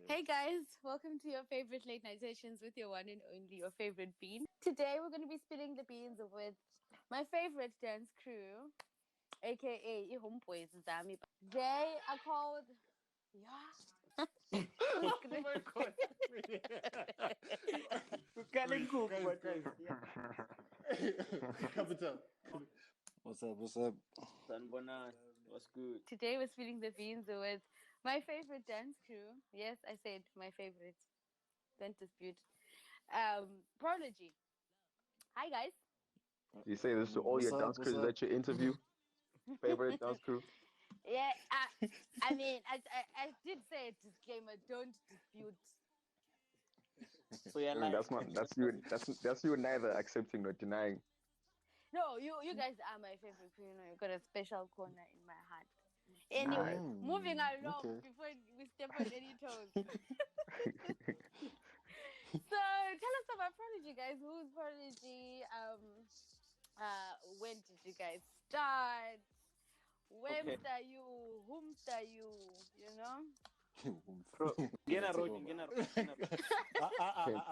Hey guys, welcome to your favorite late night sessions with your one and only, your favorite bean. Today we're going to be spilling the beans with my favorite dance crew, aka the Homeboys Zami. They are called. Yeah. Oh my god. Guys, Capital. What's up? What's up? Sanbona, what's good? Today we're spilling the beans with my favorite dance crew. Yes, I said my favorite. Don't dispute. Prology. Hi guys. You say this to all What's your up? dance What's crews up? that you interview? Favorite dance crew? Yeah, I mean, I did say a disclaimer. Don't dispute. So you're like, That's you neither accepting nor denying. No, you guys are my favorite crew. You know, you got a special corner in my heart. Anyway, Nice. moving along Okay. before we step on any toes. So tell us about Prodigy, guys. Who's Prodigy? When did you guys start? Whomster you? Whomster you? You know? bro, get a road.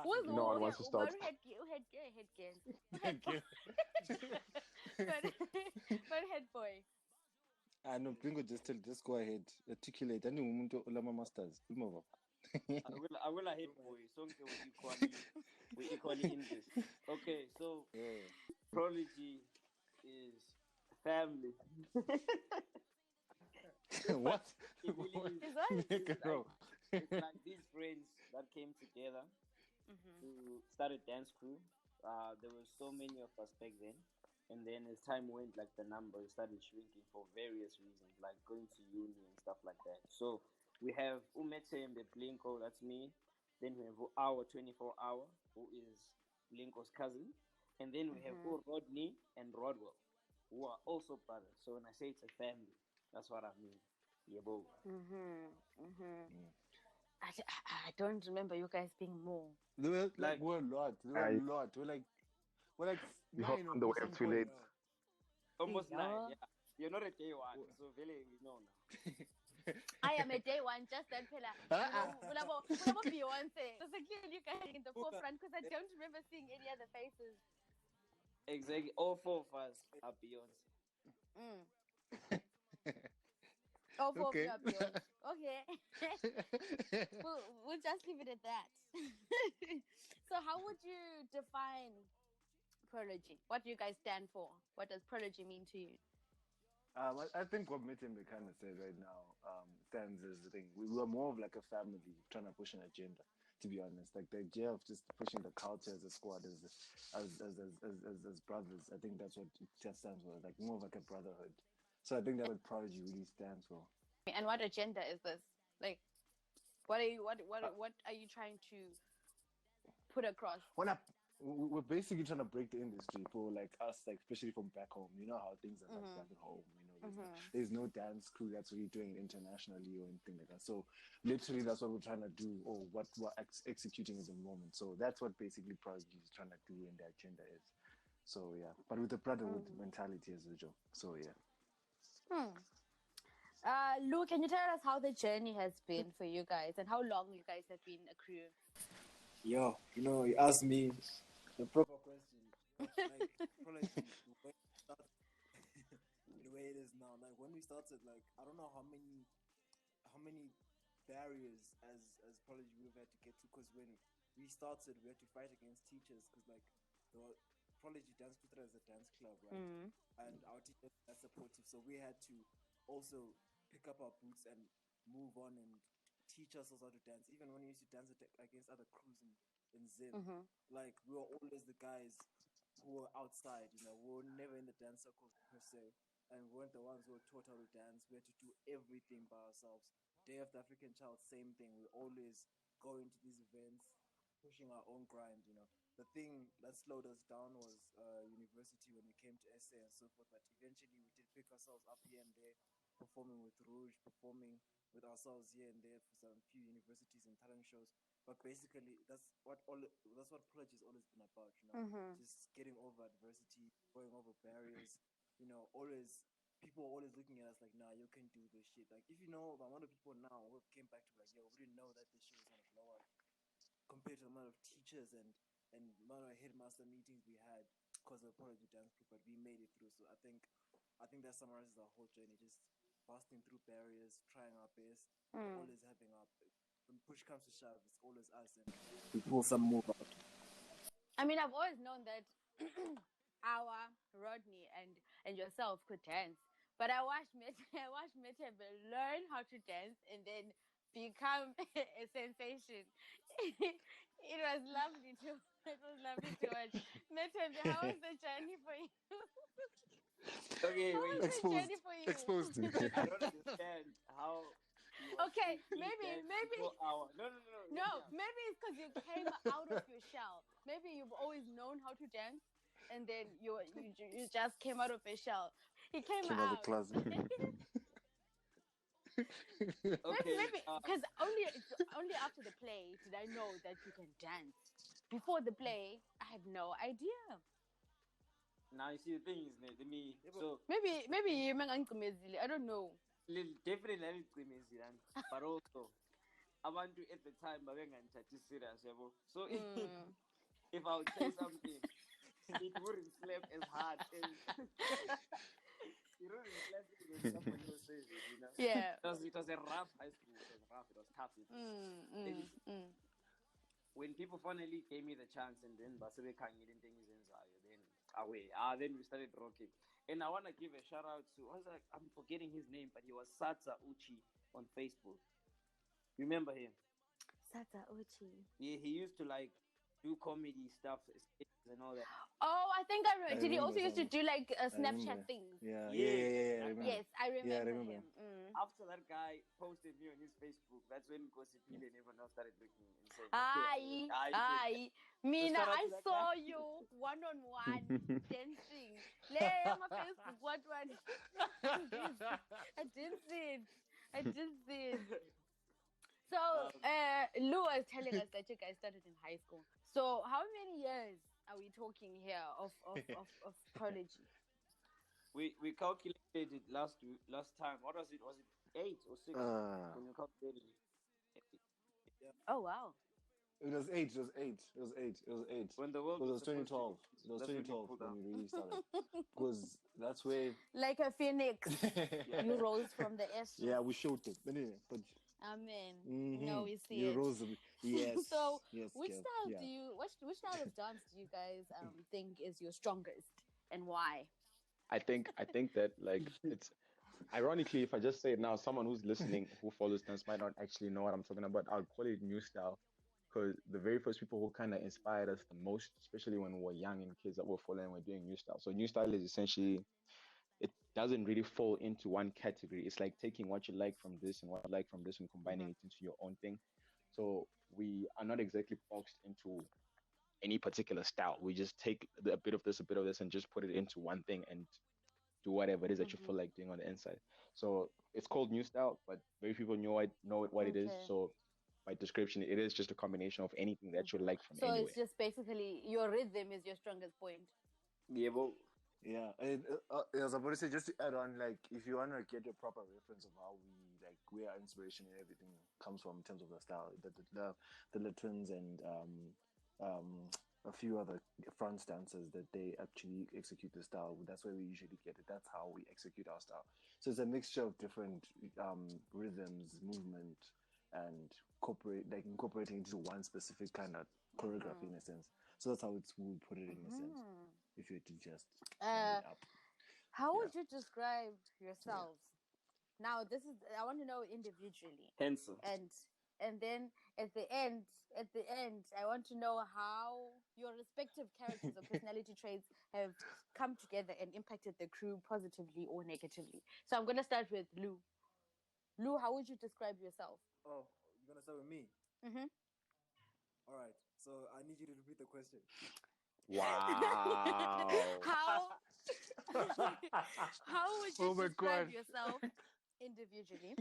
Who's No one wants to start. head game. But head boy. No, Bingo, just go ahead. Articulate. I know umuntu olama masters. Come over. I will hate boy. So we equally in this. Okay, so Yeah. Prology is family. What? It really is. Is what? It's like these friends that came together to start a dance crew. There were so many of us back then. And then as time went, like the numbers started shrinking for various reasons, like going to uni and stuff like that. So we have MCM, the Blinko, that's me. Then we have our 24 hour, who is Blinko's cousin. And then we have Rodney and Rodwell, who are also brothers. So when I say it's a family, that's what I mean. Yeah, bro. I don't remember you guys being more. There were Like- we're a lot. There were a lot. We're like You 9 on the way or up too late. now. Almost Yeah. 9, yeah. You're not a day one, so really we know now. I am a day one, just that fella. Beyonce. So clearly you guys in the forefront because I don't remember seeing any other faces. Exactly. All 4 of us are Beyonce. Oh, four Okay. of you are Beyonce. Okay. We'll just leave it at that. So how would you define Prology? What do you guys stand for? What does Prology mean to you? I think what Mitimbe kind of said right now stands as the thing. We were more of like a family trying to push an agenda. To be honest, like the idea of just pushing the culture as a squad, as brothers. I think that's what it just stands for. Like more of like a brotherhood. So I think that's what Prodigy really stands for. And what agenda is this? Like, what are you trying to put across? We're basically trying to break the industry for like us, like especially from back home. You know how things are like back at home. You know, there's no dance crew that's really doing it internationally or anything like that. So literally, that's what we're trying to do, or what we're executing at the moment. So that's what basically Prodigy is trying to do, and the agenda is. So yeah, but with the brotherhood mentality as usual. So yeah. Lou, can you tell us how the journey has been for you guys and how long you guys have been a crew? Yo, you asked me the proper question. Like, probably the way it started, the way it is now. Like when we started, like I don't know how many barriers as Prology we've had to get to. Because when we started, we had to fight against teachers. Because like the Prology Dance Putra is a dance club, right? And our teachers are supportive, so we had to also pick up our boots and move on and teach us how to dance. Even when we used to dance against other crews in Zim, like we were always the guys who were outside. We were never in the dance circles per se, and we weren't the ones who were taught how to dance. We had to do everything by ourselves. Day of the African Child, same thing. We always go into these events, pushing our own grind. The thing that slowed us down was university when we came to SA and so forth. But eventually, we did pick ourselves up here and there, performing with Rouge, performing with ourselves here and there for some few universities and talent shows. But basically, that's what Prology has always been about. Just getting over adversity, going over barriers. Always people are always looking at us like, nah, you can do this shit. Like, if you know the amount of people now who came back to be like, yo, we didn't know that this shit was gonna blow up, compared to the amount of teachers and amount of headmaster meetings we had because of the Prology dance group, but we made it through. So I think that summarizes our whole journey, just busting through barriers, trying our best, always having our, when push comes to shove, it's always us, and we pull some move out. I mean, I've always known that our Rodney and yourself could dance, but I watched Mete learn how to dance and then become a sensation. It was lovely to watch. Mete, how was the journey for you? Okay, How wait. was the journey for you? Exposed. I don't understand how. Okay, maybe No. maybe it's because you came out of your shell. Maybe you've always known how to dance, and then you just came out of your shell. He came Came out of out. the closet. Okay. Maybe because only after the play did I know that you can dance. Before the play, I had no idea. Now you see the thing is, let me. So Maybe I don't know. definitely but also abantu at the time babengangithathi serious yabo. So if I would say something, it wouldn't slap as hard as it wouldn't slap as when somebody else says it, you know. Yeah. It was a rough high school. It was rough. It was tough. When people finally gave me the chance, and then Basebe Kangin things then away. Then we started rocking. And I want to give a shout out to, I'm forgetting his name, but he was Satsa Uchi on Facebook. Remember him? Sata Uchi. Yeah, he used to like do comedy stuff and all that. Oh, I think I remember. Did he also used to some. do like Snapchat things? Yeah. I remember. Yes, I remember, remember. him. After that guy posted me on his Facebook, that's when Gossipil and everyone else started looking insane. Aye. Mina, I saw you one-on-one dancing. Lay my Facebook, what? I didn't see it. So, Lou was telling us that you guys started in high school. So, how many years are we talking here of Prology? We calculated it last time. What was it? Was it 8 or 6 when you calculated it? Oh wow! It was 8. It was 8. It was 8. It was 8. When the world was 2012. It was 2012 when we really started. Because that's where, like a phoenix, you rose from the ashes. Yeah, we showed it. But anyway, Amen. Mm-hmm. No, we see you it. Rose. Yes. So, yes, which Kev. style Yeah. do you? Which style of dance do you guys think is your strongest, and why? I think that like it's ironically, if I just say it now, someone who's listening who follows dance might not actually know what I'm talking about. I'll call it new style because the very first people who kind of inspired us the most, especially when we were young and kids that were following, were doing new style. So new style is essentially, it doesn't really fall into one category. It's like taking what you like from this and what you like from this and combining it into your own thing. So we are not exactly boxed into any particular style. We just take a bit of this, and just put it into one thing and do whatever it is that you feel like doing on the inside. So it's called new style, but very people know what it is. So by description, it is just a combination of anything that you like from anywhere. So it's just basically your rhythm is your strongest point. Yeah, but Yeah, and I was about to say, just to add on, like, if you want to get a proper reference of how where our inspiration and everything comes from in terms of the style, the Latins and a few other France dancers that they actually execute the style. That's where we usually get it. That's how we execute our style. So it's a mixture of different rhythms, movement, and incorporating into one specific kind of choreography in a sense. So that's how we put it in a sense. If you were to just sum it up. How would you describe yourselves? Now, I want to know individually. Handsome. And then at the end, I want to know how your respective characters or personality traits have come together and impacted the crew positively or negatively. So I'm going to start with Lou. Lou, how would you describe yourself? Oh, you're gonna start with me. All right. So I need you to repeat the question. Wow. How would you describe yourself individually?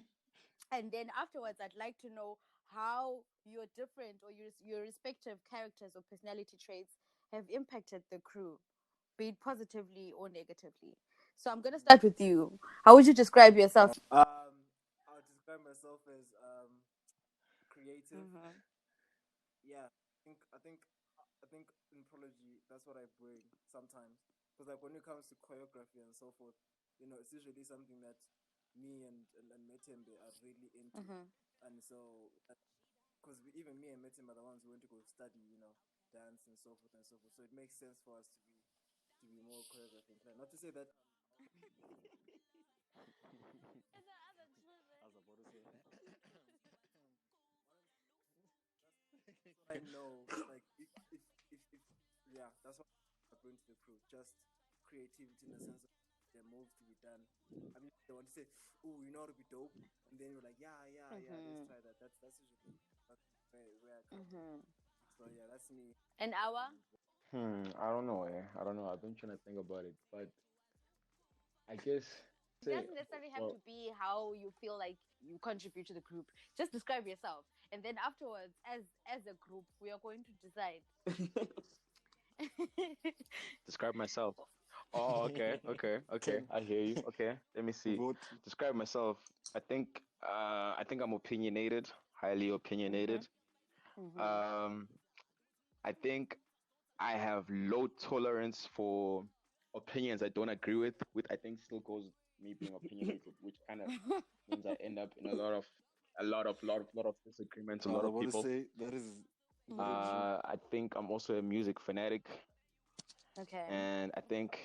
And then afterwards, I'd like to know how your different or your respective characters or personality traits have impacted the crew, be it positively or negatively. So I'm gonna start with you. How would you describe yourself? I would describe myself as creative. Yeah, I think in Prology that's what I bring sometimes. Because like when it comes to choreography and so forth, it's usually something that me and Metembe are really into, and so because even me and Metembe are the ones who went to go study, dance and so forth and so forth. So it makes sense for us to be more choreography inclined. Not to say that I was about to say I know, like if yeah, that's what I bring to the crew. Just creativity in the sense of there are moves to be done. I mean, they want to say, "Oh, you know how to be dope," and then you're like, "Yeah, yeah, yeah, let's try that." That's usually where I come from. So yeah, that's me. An hour I don't know. I don't know. I've been trying to think about it, but I guess say, doesn't necessarily have well, to be how you feel like you contribute to the group. Just describe yourself, and then afterwards, as a group, we are going to decide. describe myself. Oh, okay, okay, okay. 10 I hear you. Okay, let me see. vote. Describe myself. I think I'm opinionated, highly opinionated. Um, I think I have low tolerance for opinions I don't agree with. With I think still goes me being opinionated, which kind of means I end up in a lot of disagreements, a I was lot of about to people. say that is very true. I think I'm also a music fanatic, Okay. and I think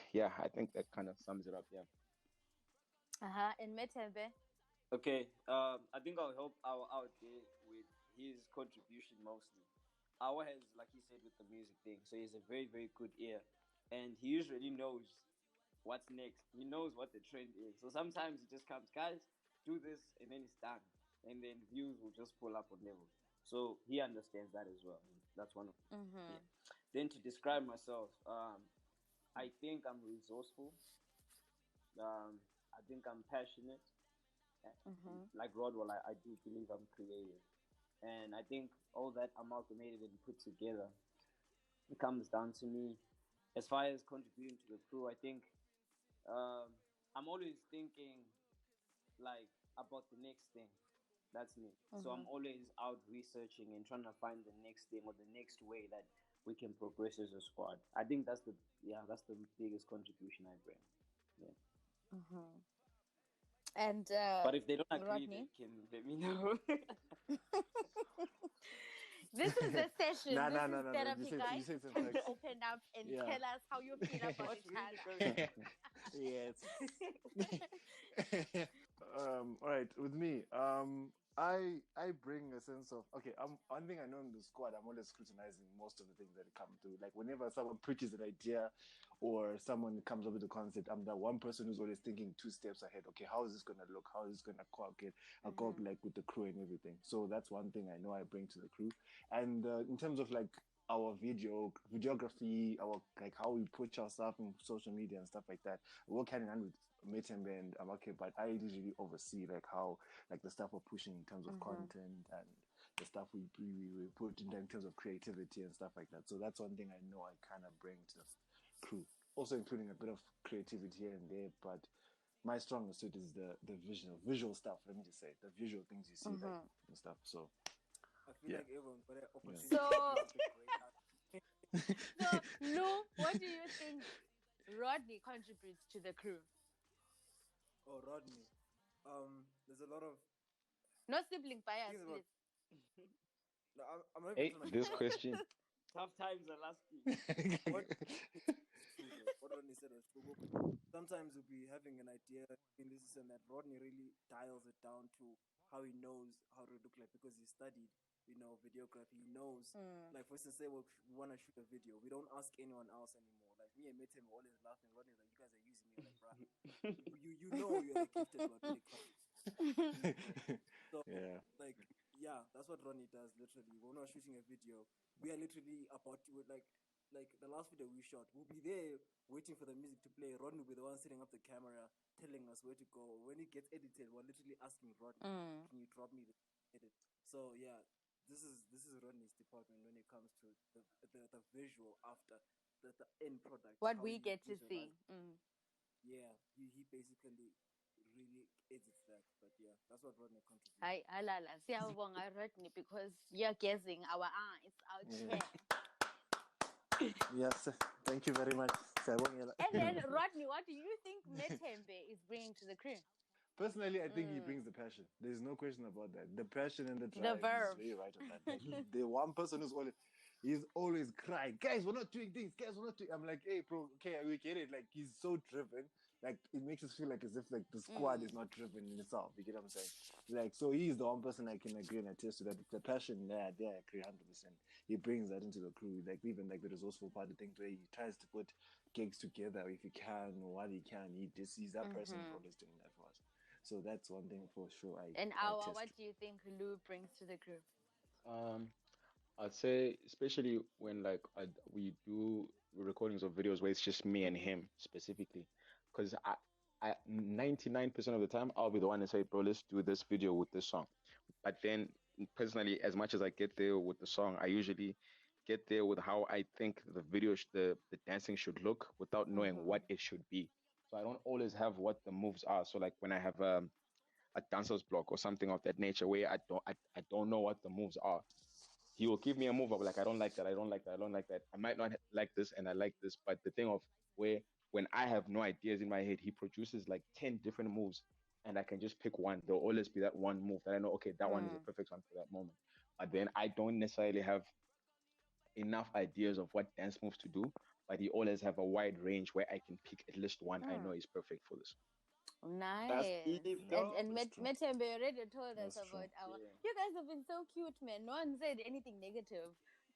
that kind of sums it up. Yeah. And Metembe. Okay, I think I'll help our out there with his contribution mostly. Our has, like he said, with the music thing, so he has a very, very good ear, and he usually knows what's next. He knows what the trend is. So sometimes he just comes, guys, do this, and then it's done, and then views will just pull up on levels. So he understands that as well. That's one of them. Yeah. Then to describe myself, I think I'm resourceful. I think I'm passionate. Like Rodwell, I do believe I'm creative. And I think all that amalgamated and put together, it comes down to me. As far as contributing to the crew, I think um, I'm always thinking like about the next thing. That's me. So I'm always out researching and trying to find the next thing or the next way that we can progress as a squad. I think that's the biggest contribution I bring. Yeah. And But if they don't agree, they Rodney. can let me know. This is a session. Nah, This nah, nah, is nah, nah. therapy, You guys. said some Time to facts. open up and Yeah. tell us how you feel about What's each really other. going Yes. All right, with me, I bring a sense of okay. One thing I know in the squad, I'm always scrutinizing most of the things that come through. Like whenever someone pitches an idea, or someone comes up with a concept, I'm the one person who's always thinking 2 steps ahead. Okay, how is this gonna look? How is this gonna coordinate? I'll go like with the crew and everything. So that's one thing I know I bring to the crew. And in terms of like our videography, our like how we push our stuff in social media and stuff like that. I work hand in hand with Metembe and Amake, but I usually oversee like how like the stuff we're pushing in terms of content and the stuff we put in terms of creativity and stuff like that. So that's one thing I know I kind of bring to the crew. Also including a bit of creativity here and there, but my strongest suit is the visual stuff. Let me just say the visual things you see like and stuff. So I feel yeah. like everyone's got an opportunity. So, To make a great art. so Lou, what do you think Rodney contributes to the crew? Oh, Rodney. There's a lot of No sibling bias, things about. please. No, I'm not even Hey, trying to be this bad. question. Tough times are lasting. What what Rodney said was true. Sometimes we'll be having an idea in this and that. Rodney really dials it down to how he knows how to look like because he studied, videography. He knows, like for instance, say we want to shoot a video. We don't ask anyone else anymore. Like me and Metem were always laughing. Rodney's like, "You guys are using me." Like, bruh, you know you're the gifted one when it comes. So, Yeah. like, yeah, that's what Ronnie does. Literally, when we're shooting a video, we are literally about to like the last video we shot. We'll be there waiting for the music to play. Ron will be the one setting up the camera, telling us where to go. When it gets edited, we're literally asking Rodney, "Can you drop me the edit?" So yeah, this is Rodney's department when it comes to the visual after the end product. What How we you get to visualize. see. yeah, he basically really edits that. But yeah, that's what Rodney contributes. Hi, alala. Siyabonga Rodney because you're guessing our eyes, our Yeah. chair. Yes, thank you very much. And then Rodney, what do you think Metembe is bringing to the crew? Personally, I think he brings the passion. There's no question about that. The passion and the The drive, he's verve. very right on that. Like the one person he's always crying, guys, we're not doing things, guys, we're not doing. I'm like, hey, bro, okay, we get it. Like he's so driven. Like it makes us feel like as if like the squad is not driven in itself. You get what I'm saying? Like so, he's the one person I can agree and attest to that. The passion there, I agree 100%. He brings that into the crew. Like even like the resourceful part of things where he tries to put gigs together if he can or what he can. He's that person who's always doing that for us. So that's one thing for sure. And I our, test. what do you think Lou brings to the crew? Um, I'd say, especially when like we do recordings of videos where it's just me and him specifically, because I 99% of the time I'll be the one to say, bro, let's do this video with this song. But then personally, as much as I get there with the song, I usually get there with how I think the video, the dancing should look without knowing what it should be. So I don't always have what the moves are. So like when I have a dancer's block or something of that nature where I don't know what the moves are, he will give me a move of like, I don't like that, I don't like that, I don't like that. I might not like this and I like this, but the thing of where when I have no ideas in my head, he produces like 10 different moves and I can just pick one. There'll always be that one move that I know, okay, that one is a perfect one for that moment. But then I don't necessarily have enough ideas of what dance moves to do, but he always have a wide range where I can pick at least one I know is perfect for this. That's Nice. deep, And dog. and That's true. Metembe already told us That's about true. our. Yeah. You guys have been so cute, man. No one said anything negative.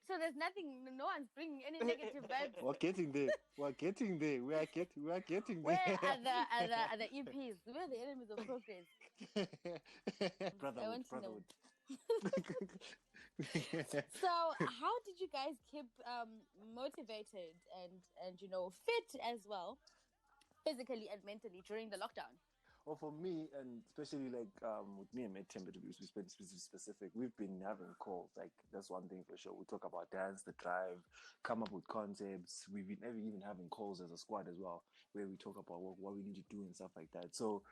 So there's nothing. No one's bringing any negative vibes. We're getting there. We're getting there. We are getting there. Where are the EPs? Where are the enemies of progress? I Brotherhood, want to know. brotherhood. So how did you guys keep motivated and fit as well, physically and mentally during the lockdown? Well, for me, and especially like with me and Medtember to be specific, we've been having calls. Like that's one thing for sure. We talk about dance, the drive, come up with concepts. We've been even having calls as a squad as well, where we talk about what we need to do and stuff like that. So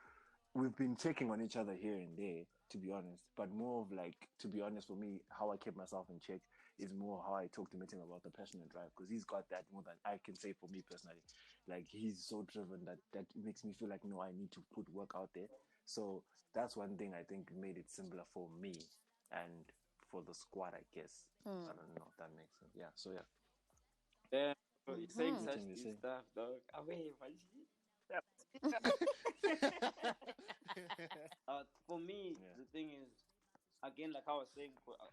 we've been checking on each other here and there, to be honest. But more of like, to be honest, for me, how I keep myself in check is more how I talk to him about the passion and drive, because he's got that more than I can say for me personally. Like he's so driven that makes me feel like no, I need to put work out there. So that's one thing I think made it simpler for me and for the squad, I guess. I don't know if that makes sense. Yeah. So yeah, Damn, bro, you're saying what such can you deep say? stuff, dog. Away, man. For me, Yeah. the thing is, again, like I was saying,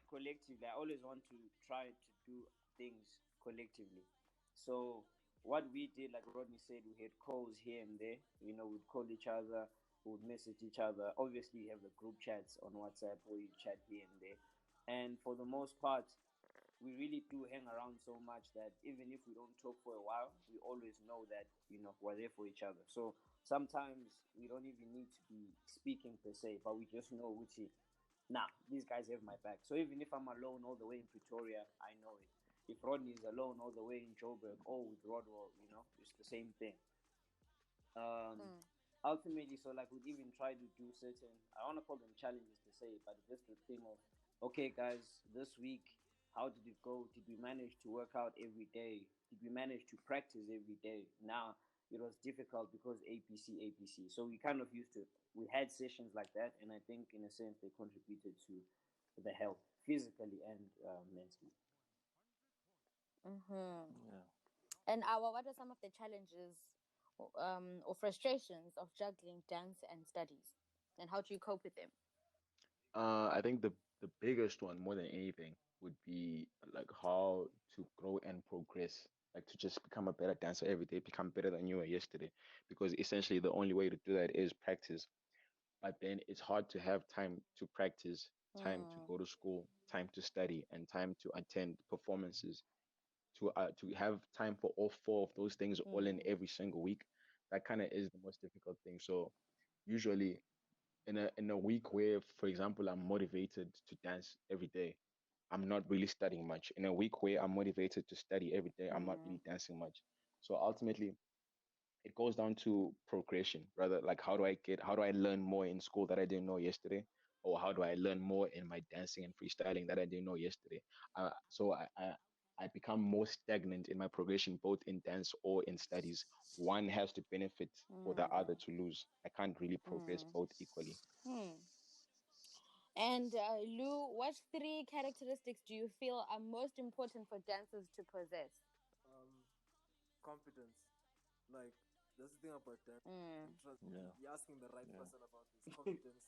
collectively, I always want to try to do things collectively. So what we did, like Rodney said, we had calls here and there. We'd call each other, we'd message each other. Obviously, you have the group chats on WhatsApp where you chat here and there. And for the most part, we really do hang around so much that even if we don't talk for a while, we always know that we're there for each other. So sometimes we don't even need to be speaking per se, but we just know which nah, these guys have my back. So even if I'm alone all the way in Pretoria, I know it. If Rodney is alone all the way in Joburg or with Rodwell, it's the same thing. Um, Ultimately, so like we'd even try to do certain, I don't want to call them challenges to say, but just the thing of, okay, guys, this week, how did it go? Did we manage to work out every day? Did we manage to practice every day? Now it was difficult because APC. So we kind of used to, we had sessions like that, and I think in a sense they contributed to the health physically and mentally. Yeah. And what are some of the challenges or frustrations of juggling dance and studies? And how do you cope with them? I think the biggest one more than anything would be like how to grow and progress, like to just become a better dancer every day, become better than you were yesterday, because essentially the only way to do that is practice. But then it's hard to have time to practice, time to go to school, time to study, and time to attend performances. To have time for all four of those things all in every single week, that kind of is the most difficult thing. So usually in a week where, for example, I'm motivated to dance every day, I'm not really studying much. In a week where I'm motivated to study every day, I'm not really dancing much. So ultimately, it goes down to progression, rather like how do I learn more in school that I didn't know yesterday, or how do I learn more in my dancing and freestyling that I didn't know yesterday. So I become more stagnant in my progression, both in dance or in studies. One has to benefit for the other to lose. I can't really progress both equally. And Lou, what three characteristics do you feel are most important for dancers to possess? Confidence. Like that's the thing about that. Yeah. You're asking the right person about this. Confidence.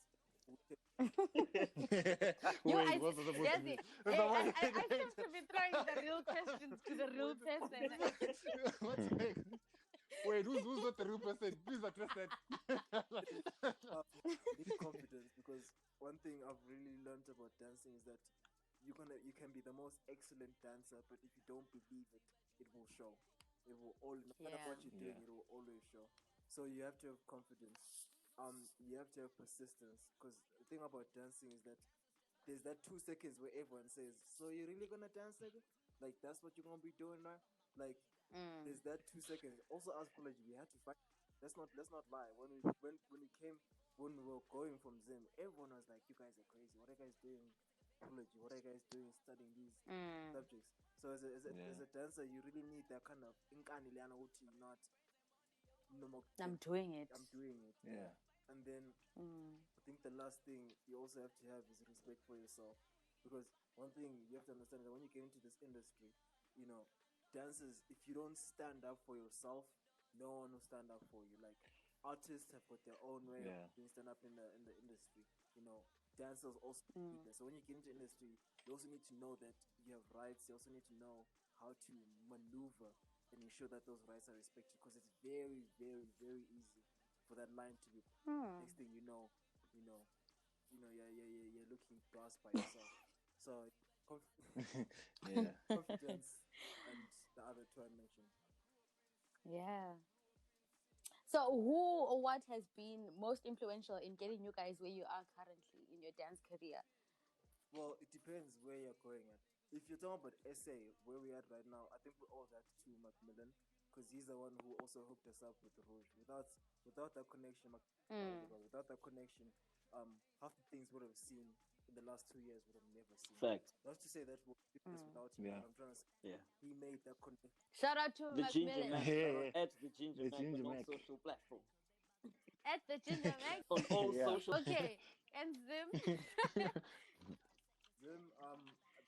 Wait, what's it supposed to be? I seem to be throwing the real questions to the real person. What's like? Wait, who's not the real person? Please address that. Need confidence, because one thing I've really learned about dancing is that you can be the most excellent dancer, but if you don't believe it, it will show. It will no matter what you're doing, it will always show. So you have to have confidence. You have to have persistence, because the thing about dancing is that there's that 2 seconds where everyone says, "So you're really gonna dance, nigga? Like that's what you're gonna be doing now?" Like there's that 2 seconds. Also, as Prology, we had to fight. Let's not lie. When we were going from Zim, everyone was like, "You guys are crazy. What are you guys doing, Prology? What are you guys doing studying these subjects?" So as a dancer, you really need that kind of not. I'm doing it. Yeah. And then I think the last thing you also have to have is respect for yourself, because one thing you have to understand is that when you get into this industry, dancers, if you don't stand up for yourself, no one will stand up for you. Like artists have got their own way of doing stand up in the industry. Dancers also need that. So when you get into industry, you also need to know that you have rights. You also need to know how to maneuver and ensure that those rights are respected, because it's very, very, very easy for that line to be. Next thing you know, you're looking brass by yourself. So confidence and the other two I mentioned. Yeah. So who or what has been most influential in getting you guys where you are currently in your dance career? Well, it depends where you're going at. If you're talking about SA, where we're at right now, I think we all that to Macmillan, because he's the one who also hooked us up with the Rouge. Without that connection, without that connection, half the things we would have seen in the last 2 years would have never seen. Fact. Not to say that we'll do this without him, but I'm trying to say he made that connection. Shout out to The Ginger Macmillan. Mac. At the Ginger The Mac Ginger on all Mac. social platforms. At the Ginger Mac. On all social. Okay. And Zim. Zim,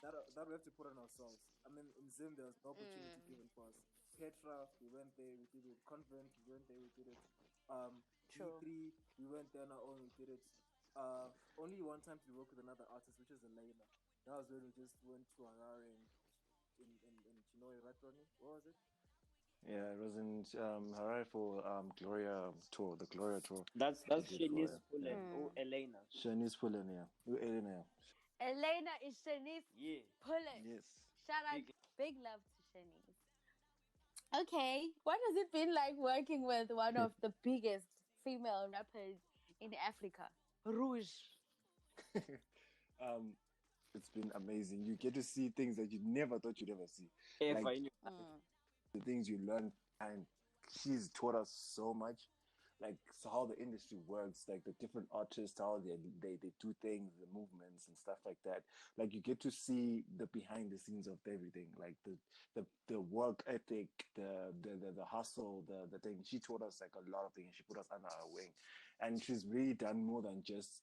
that we have to put on ourselves. I mean, in Zim, there was no opportunity given for us. Petra, we went there, we did it. Convent, we went there, we did it. G3, we went there on our own, we did it. Only one time to work with another artist, which is Elena. That was when we just went to Harare in Chinoy, right, Ronnie? What was it? Yeah, it was in Harare for Gloria tour, the Gloria tour. That's Shanice Pullen or Elena. Shanice Pullen, yeah. Elena. Elena is Shanice Pullen. Yes. Shout out, big love to Shanice. Okay, what has it been like working with one of the biggest female rappers in Africa, Rouge? It's been amazing. You get to see things that you never thought you'd ever see. Like, the things you learn, and she's taught us so much. Like, so how the industry works, like the different artists, how they do things, the movements and stuff like that. Like, you get to see the behind the scenes of everything, like the work ethic, the hustle, the thing. She taught us like a lot of things. She put us under her wing, and she's really done more than just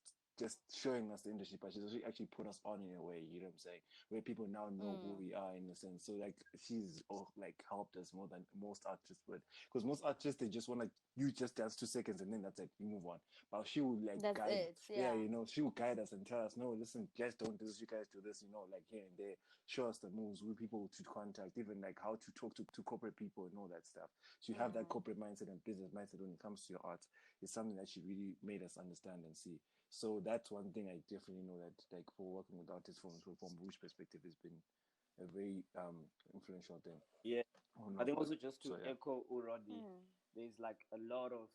showing us the industry, but she's actually put us on in a way, you know what I'm saying, where people now know who we are in a sense. So like she's like helped us more than most artists would, because most artists, they just want like you just dance 2 seconds and then that's it, you move on. But she would like guide, she would guide us and tell us, no, listen, guys don't do this, you guys do this, like here and there, show us the moves, with people to contact, even like how to talk to corporate people and all that stuff. So you have that corporate mindset and business mindset when it comes to your art. It's something that she really made us understand and see. So that's one thing I definitely know, that like for working with artists from Rouge perspective has been a very influential thing. Yeah. I think also just to echo Urodi, there's like a lot of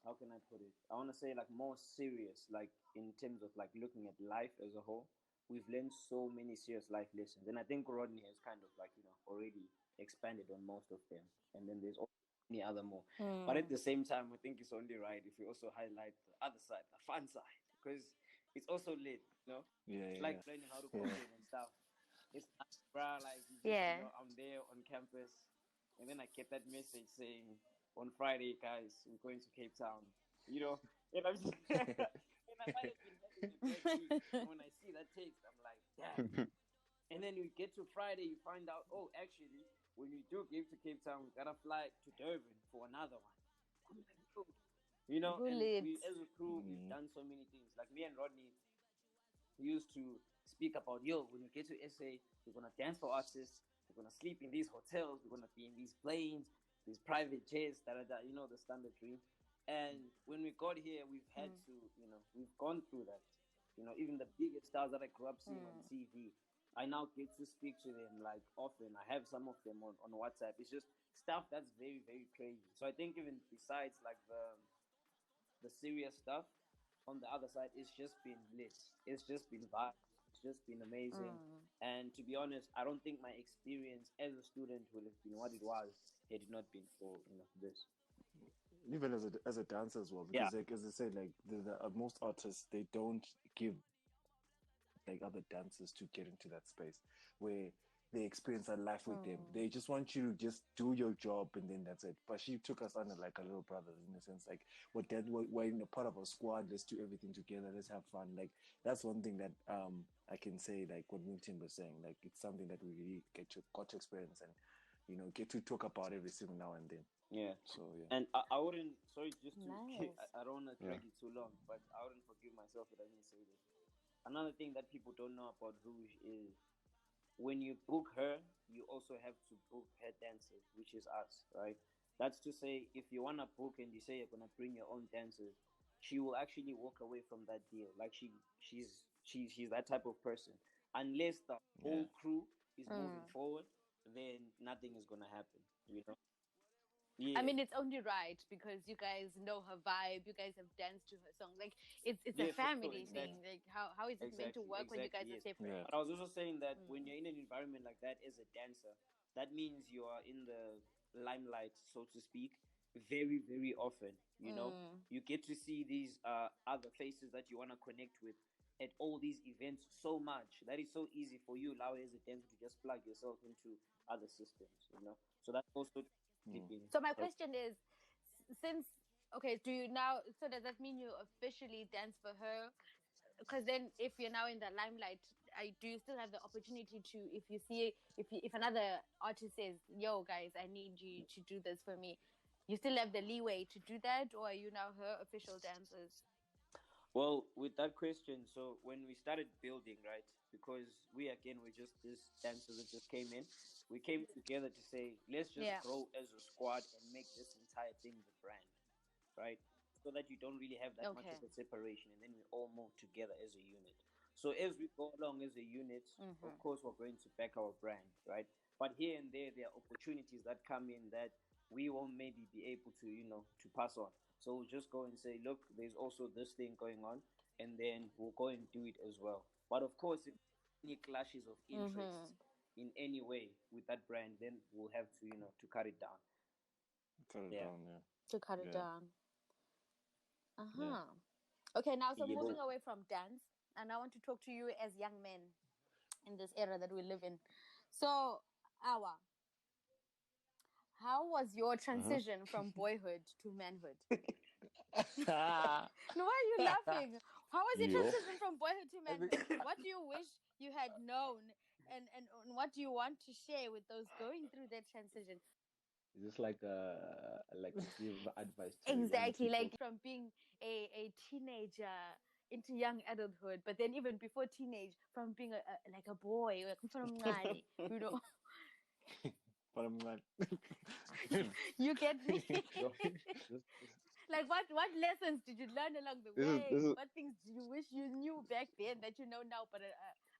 how can I put it? I want to say like more serious, like in terms of like looking at life as a whole. We've learned so many serious life lessons, and I think Rodney has kind of like already expanded on most of them, and then there's also many other more. But at the same time, I think it's only right if we also highlight the other side, the fun side, because it's also lit, you know. It's like learning how to cook and stuff. It's not, bruh, like you just, you know, I'm there on campus, and then I get that message saying, on Friday, guys, we're going to Cape Town, you know, and I'm just, and I might have been having a great week, and when I see that text, I'm like, damn. And then you get to Friday, you find out, oh, actually, when we do get to Cape Town, we gotta fly to Durban for another one. I'm like, oh. You know, and we, as a crew, we've done so many things. Like me and Rodney used to speak about, yo, when we get to SA, we're gonna dance for artists, we're gonna sleep in these hotels, we're gonna be in these planes, these private jets, you know, the standard dream. And when we got here, we've had to, you know, we've gone through that. You know, even the biggest stars that I grew up seeing on TV, I now get to speak to them like often. I have some of them on WhatsApp. It's just stuff that's very, very crazy. So I think even besides like the serious stuff, on the other side, it's just been lit. It's just been vibes. It's just been amazing. And to be honest, I don't think my experience as a student would have been what it was had it not been for, you know, this. Even as a dancer as well, because like as I said, like most artists, they don't give like other dancers to get into that space where they experience a life with them. They just want you to just do your job and then that's it. But she took us under like a little brother in a sense, like we're in a part of a squad. Let's do everything together. Let's have fun. Like that's one thing that I can say, like what Milton was saying, like it's something that we really got to experience and, you know, get to talk about every single now and then. Yeah. So yeah. And I wouldn't. Sorry, just to. Nice. I don't want to drag it too long, but I wouldn't forgive myself if I didn't say this. Another thing that people don't know about Rouge is when you book her, you also have to book her dancers, which is us, right? That's to say, if you wanna book and you say you're gonna bring your own dancers, she will actually walk away from that deal. Like she's that type of person. Unless the whole crew is moving forward, then nothing is gonna happen. You know. Yeah. I mean, it's only right because you guys know her vibe. You guys have danced to her song. Like it's a family thing. Like how is it meant to work when you guys are separate? Yeah. But I was also saying that when you're in an environment like that as a dancer, that means you are in the limelight, so to speak, very, very often. You know, you get to see these other faces that you want to connect with at all these events so much that it's so easy for you now as a dancer to just plug yourself into other systems. You know, so that's also. So my question is, since do you now? So does that mean you officially dance for her? Because then, if you're now in the limelight, do you still have the opportunity to, if another artist says, "Yo, guys, I need you to do this for me," you still have the leeway to do that, or are you now her official dancers? Well, with that question, so when we started building, right, because we're just these dancers that just came in, we came together to say, let's just grow as a squad and make this entire thing the brand, right? So that you don't really have that much of a separation, and then we all move together as a unit. So as we go along as a unit, of course, we're going to back our brand, right? But here and there are opportunities that come in that we won't maybe be able to, you know, to pass on. So we'll just go and say, look, there's also this thing going on, and then we'll go and do it as well. But of course, if any clashes of interest in any way with that brand, then we'll have to, you know, to cut it down. To cut it down. Okay, now so moving away from dance, and I want to talk to you as young men in this era that we live in. So, Awa, how was your transition from boyhood to manhood? No, why are you laughing? How was your transition from boyhood to manhood? What do you wish you had known, and what do you want to share with those going through that transition? Is this like a give advice to exactly like from being a teenager into young adulthood, but then even before teenage, from being like a boy, like from you know. You get me? Like what lessons did you learn along the way? What things do you wish you knew back then that you know now, but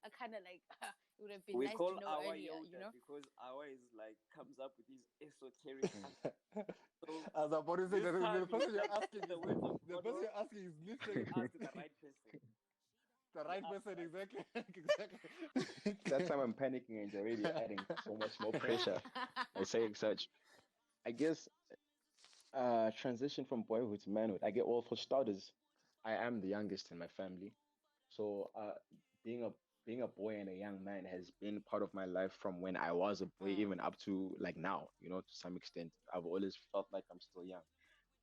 are kind of like it would have been nice to know earlier, Yoda, you know? because our is like comes up with these esoteric. So as about to say, the person you're asking, the person you're asking is literally ask the right person. The right person, exactly. That time I'm panicking and you're already adding so much more pressure. by saying such. I guess transition from boyhood to manhood. I get well for starters. I am the youngest in my family, so being a boy and a young man has been part of my life from when I was a boy, even up to like now. You know, to some extent, I've always felt like I'm still young.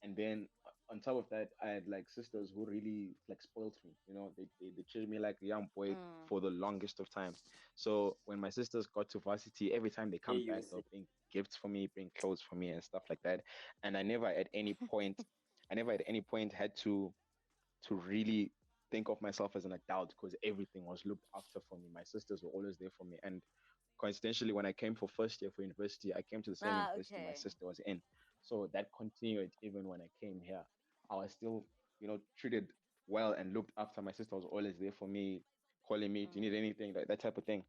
And then on top of that, I had like sisters who really like spoiled me. You know, they treated me like a young boy for the longest of times. So when my sisters got to varsity, every time they Hey, come back, USA. they'll bring gifts for me, bring clothes for me, and stuff like that. And I never at any point had to really think of myself as an adult because everything was looked after for me. My sisters were always there for me, and coincidentally, when I came for first year for university, I came to the same university my Okay. sister was in. So that continued even when I came here. I was still, treated well and looked after. My sister was always there for me, calling me, do you need anything, that type of thing.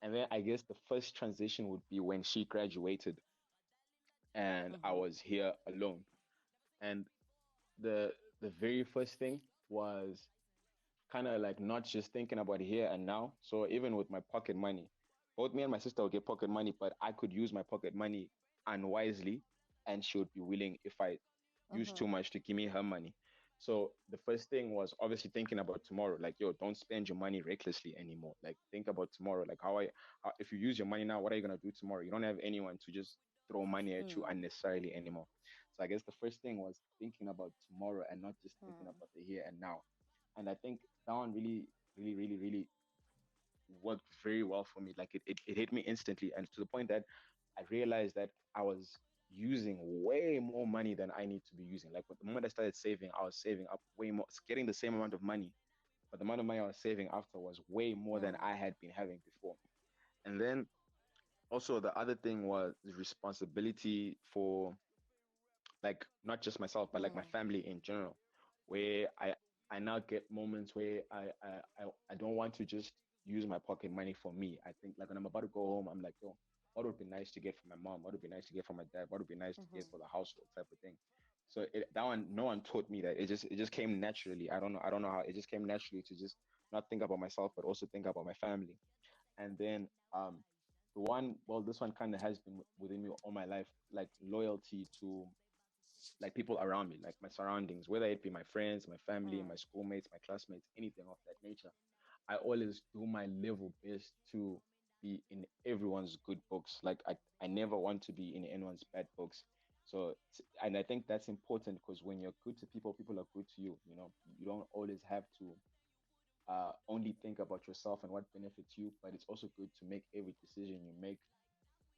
And then I guess the first transition would be when she graduated and I was here alone. And the the very first thing was kind of like not just thinking about here and now. So even with my pocket money, both me and my sister would get pocket money, but I could use my pocket money unwisely, and she would be willing if I use too much to give me her money. So the first thing was obviously thinking about tomorrow. Like, yo, don't spend your money recklessly anymore. Like, think about tomorrow. Like, if you use your money now, what are you gonna do tomorrow? You don't have anyone to just throw money at you unnecessarily anymore. So I guess the first thing was thinking about tomorrow and not just thinking about the here and now. And I think that one really, really, really, really worked very well for me. Like it hit me instantly, and to the point that I realized that I was using way more money than I need to be using. Like the moment I started saving, I was saving up way more, getting the same amount of money, but the amount of money I was saving after was way more than I had been having before. And then also the other thing was the responsibility for like not just myself, but like my family in general, where I now get moments where I don't want to just use my pocket money for me. I think like when I'm about to go home, I'm like, yo, what would be nice to get for my mom? What would be nice to get for my dad? What would be nice to get for the household type of thing. So that one, no one taught me that. It just came naturally. I don't know how it just came naturally to just not think about myself, but also think about my family. And then this one kind of has been within me all my life, like loyalty to like people around me, like my surroundings, whether it be my friends, my family, my schoolmates, my classmates, anything of that nature. I always do my level best to be in everyone's good books. Like I never want to be in anyone's bad books. So, and I think that's important because when you're good to people, people are good to you. You know, you don't always have to only think about yourself and what benefits you, but it's also good to make every decision you make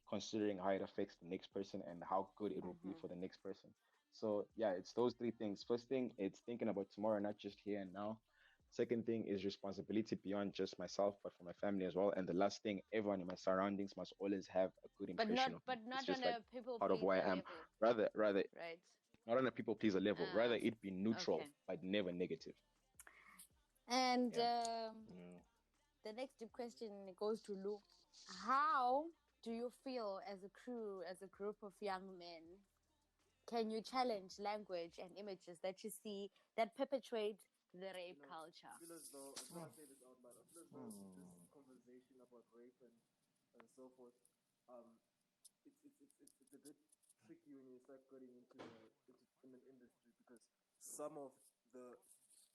considering how it affects the next person and how good it will be for the next person. So yeah, it's those three things. First thing, it's thinking about tomorrow, not just here and now. Second thing is responsibility beyond just myself, but for my family as well. And the last thing, everyone in my surroundings must always have a good But not impression of me. but It's not just on like a people part of who I pleaser am. level, Rather, right? not on a people pleaser level. Rather, Uh, it be neutral, okay. but never negative. And Yeah. Yeah. the next question goes to Lou. How do you feel as a crew, as a group of young men? Can you challenge language and images that you see that perpetuate the rape culture? I feel as though, I just want to say this out loud. I feel as though this conversation about rape and so forth, um, it's a bit tricky when you start getting into the entertainment industry because some of the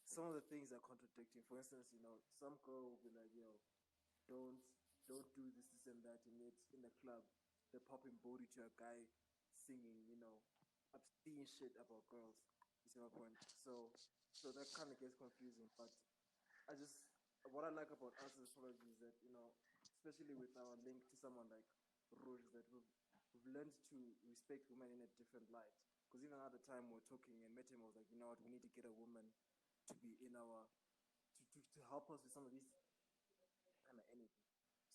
some of the things are contradicting. For instance, some girl will be like, "Yo, don't don't do this and that," and yet in the club they're popping booty to a guy singing, obscene shit about girls. You see my point? So that kind of gets confusing. But I just what I like about us as Prology is that especially with our link to someone like Rouge, that we've learned to respect women in a different light. Because even at the time we were talking and met him, I was like, you know what, we need to get a woman to be in our to help us with some of these kind of anything.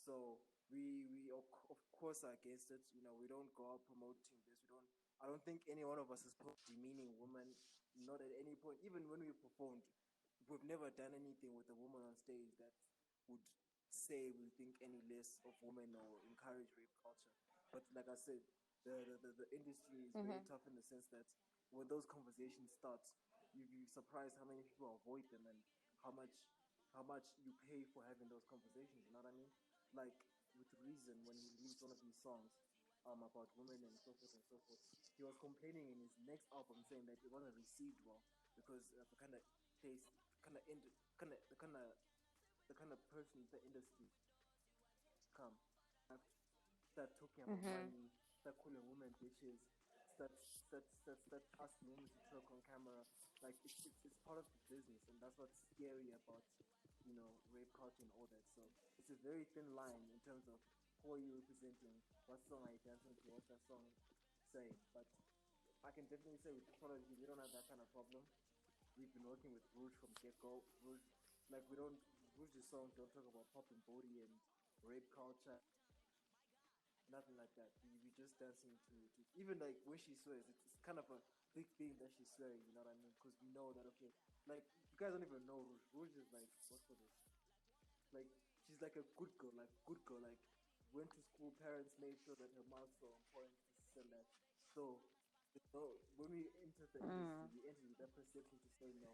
So we of course are against it. We don't go out promoting this. We don't. I don't think any one of us is demeaning women. Not at any point. Even when we performed, we've never done anything with a woman on stage that would say we think any less of women or encourage rape culture. But like I said, the industry is very tough in the sense that when those conversations start, you'd be surprised how many people avoid them and how much how much you pay for having those conversations. You know what I mean? Like with Reason when he released one of these songs, about women and so forth and so forth. He was complaining in his next album saying that it wasn't received well because of the kind of taste, the kind of person the industry come. Start talking about money, start calling women bitches, start asking women to talk on camera. Like it's part of the business, and that's what's scary about rape culture and all that. So it's a very thin line in terms of who are you representing, what song are you dancing to, what's that song saying. But I can definitely say with Prology, we don't have that kind of problem. We've been working with Rouge from get go. Rouge's songs don't talk about pop and booty and rape culture. Nothing like that. We just dancing to even like when she swears, it's kind of a big thing that she's swearing. You know what I mean? Because we know that okay, like you guys don't even know Rouge. Rouge is like what's for this? Like she's like a good girl, like went to school. Parents made sure that her marks were on point. This and that. So when we enter the industry, we enter with that perception to say no.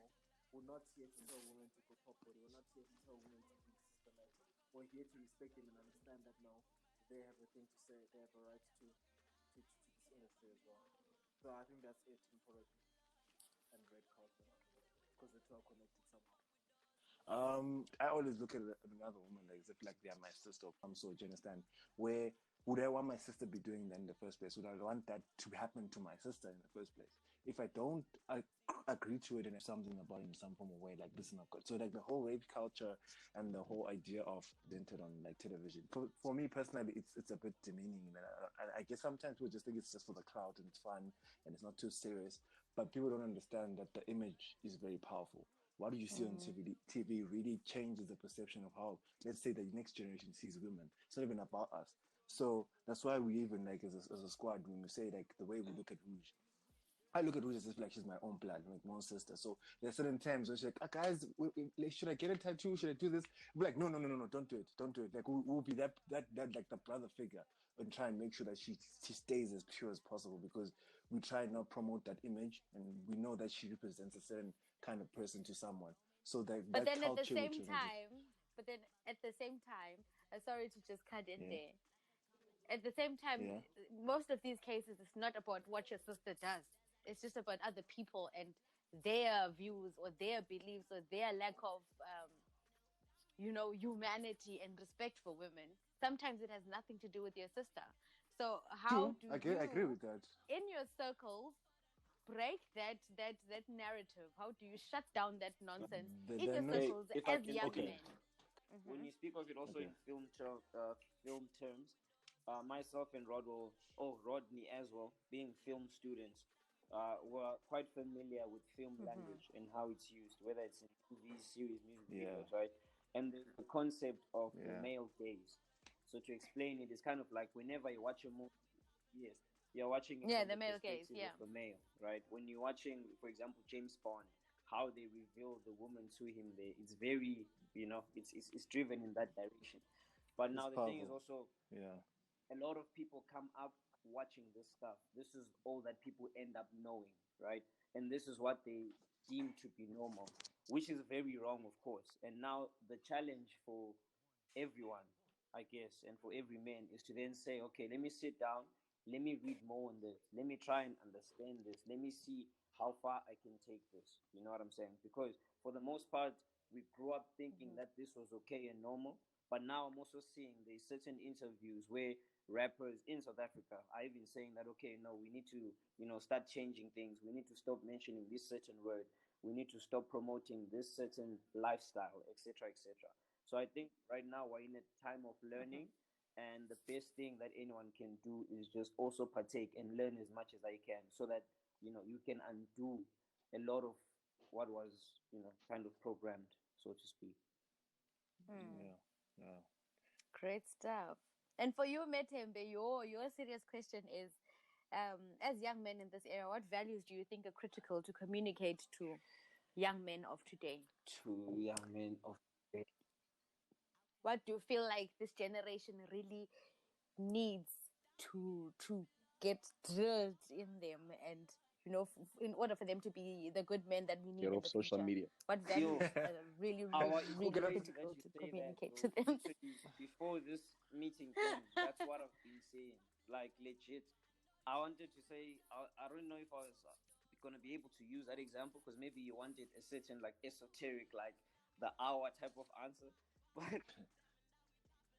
We're not here to tell women to go pop body. We're not here to tell women to be sister like. We're here to respect them and understand that no, they have a thing to say. They have a right to this industry as well. So I think that's it in Prology and rape culture because the two are connected somehow. I always look at another woman as if like they are my sister of some sort. Do you understand? Where would I want my sister to be doing that in the first place? Would I want that to happen to my sister in the first place? If I don't agree to it and have something about it in some form of way, like this is not good. So like the whole rape culture and the whole idea of presented on like television. For me personally, it's a bit demeaning. I guess sometimes people just think it's just for the crowd and it's fun and it's not too serious. But people don't understand that the image is very powerful. What do you see on TV really changes the perception of how, let's say, the next generation sees women. It's not even about us. So that's why we even, like, as a squad, when we say, like, the way we look at Rouge, I look at Rouge as if like she's my own blood, like my own sister. So there's certain times when she's like, guys, should I get a tattoo? Should I do this? We're like, no, don't do it. Don't do it. Like we'll be that like the brother figure and try and make sure that she stays as pure as possible because we try and not promote that image and we know that she represents a certain kind of person to someone. So But then at the culture same time, sorry to just cut in there. At the same time, most of these cases, it's not about what your sister does. It's just about other people and their views or their beliefs or their lack of, humanity and respect for women. Sometimes it has nothing to do with your sister. So how do I agree with that. In your circles, break that narrative? How do you shut down that nonsense in your circles as young men? When you speak of it also in film terms, myself and Rodney as well, being film students, were quite familiar with film language and how it's used, whether it's in movies, series, music videos, right? And the concept of the male gaze. So to explain it, it's kind of like whenever you watch a movie, you're watching it from the male perspective gaze, of a male, right? When you're watching, for example, James Bond, how they reveal the woman to him there, it's very, it's driven in that direction. But now the thing is also, a lot of people come up watching this stuff. This is all that people end up knowing, right? And this is what they deem to be normal, which is very wrong, of course. And now the challenge for everyone, I guess, and for every man is to then say, okay, let me sit down, let me read more on this, let me try and understand this, let me see how far I can take this. You know what I'm saying? Because for the most part, we grew up thinking that this was okay and normal. But now I'm also seeing there's certain interviews where rappers in South Africa are even saying that, okay, no, we need to, start changing things. We need to stop mentioning this certain word. We need to stop promoting this certain lifestyle, etc., etc. So I think right now we're in a time of learning, and the best thing that anyone can do is just also partake and learn as much as I can, so that you can undo a lot of what was kind of programmed, so to speak. Yeah. Great stuff. And for you, Metembe, your serious question is, as young men in this era, what values do you think are critical to communicate to young men of today? To young men of today. What do you feel like this generation really needs to get drilled in them and in order for them to be the good men that we need Get in off the social future? media. What Yo, values are really, Our, really, it's really crazy that critical you to say that, communicate bro. to them? Literally, before this meeting came, that's what I've been saying. Like, legit. I wanted to say, I don't know if I was going to be able to use that example because maybe you wanted a certain, like, esoteric, like, the hour type of answer.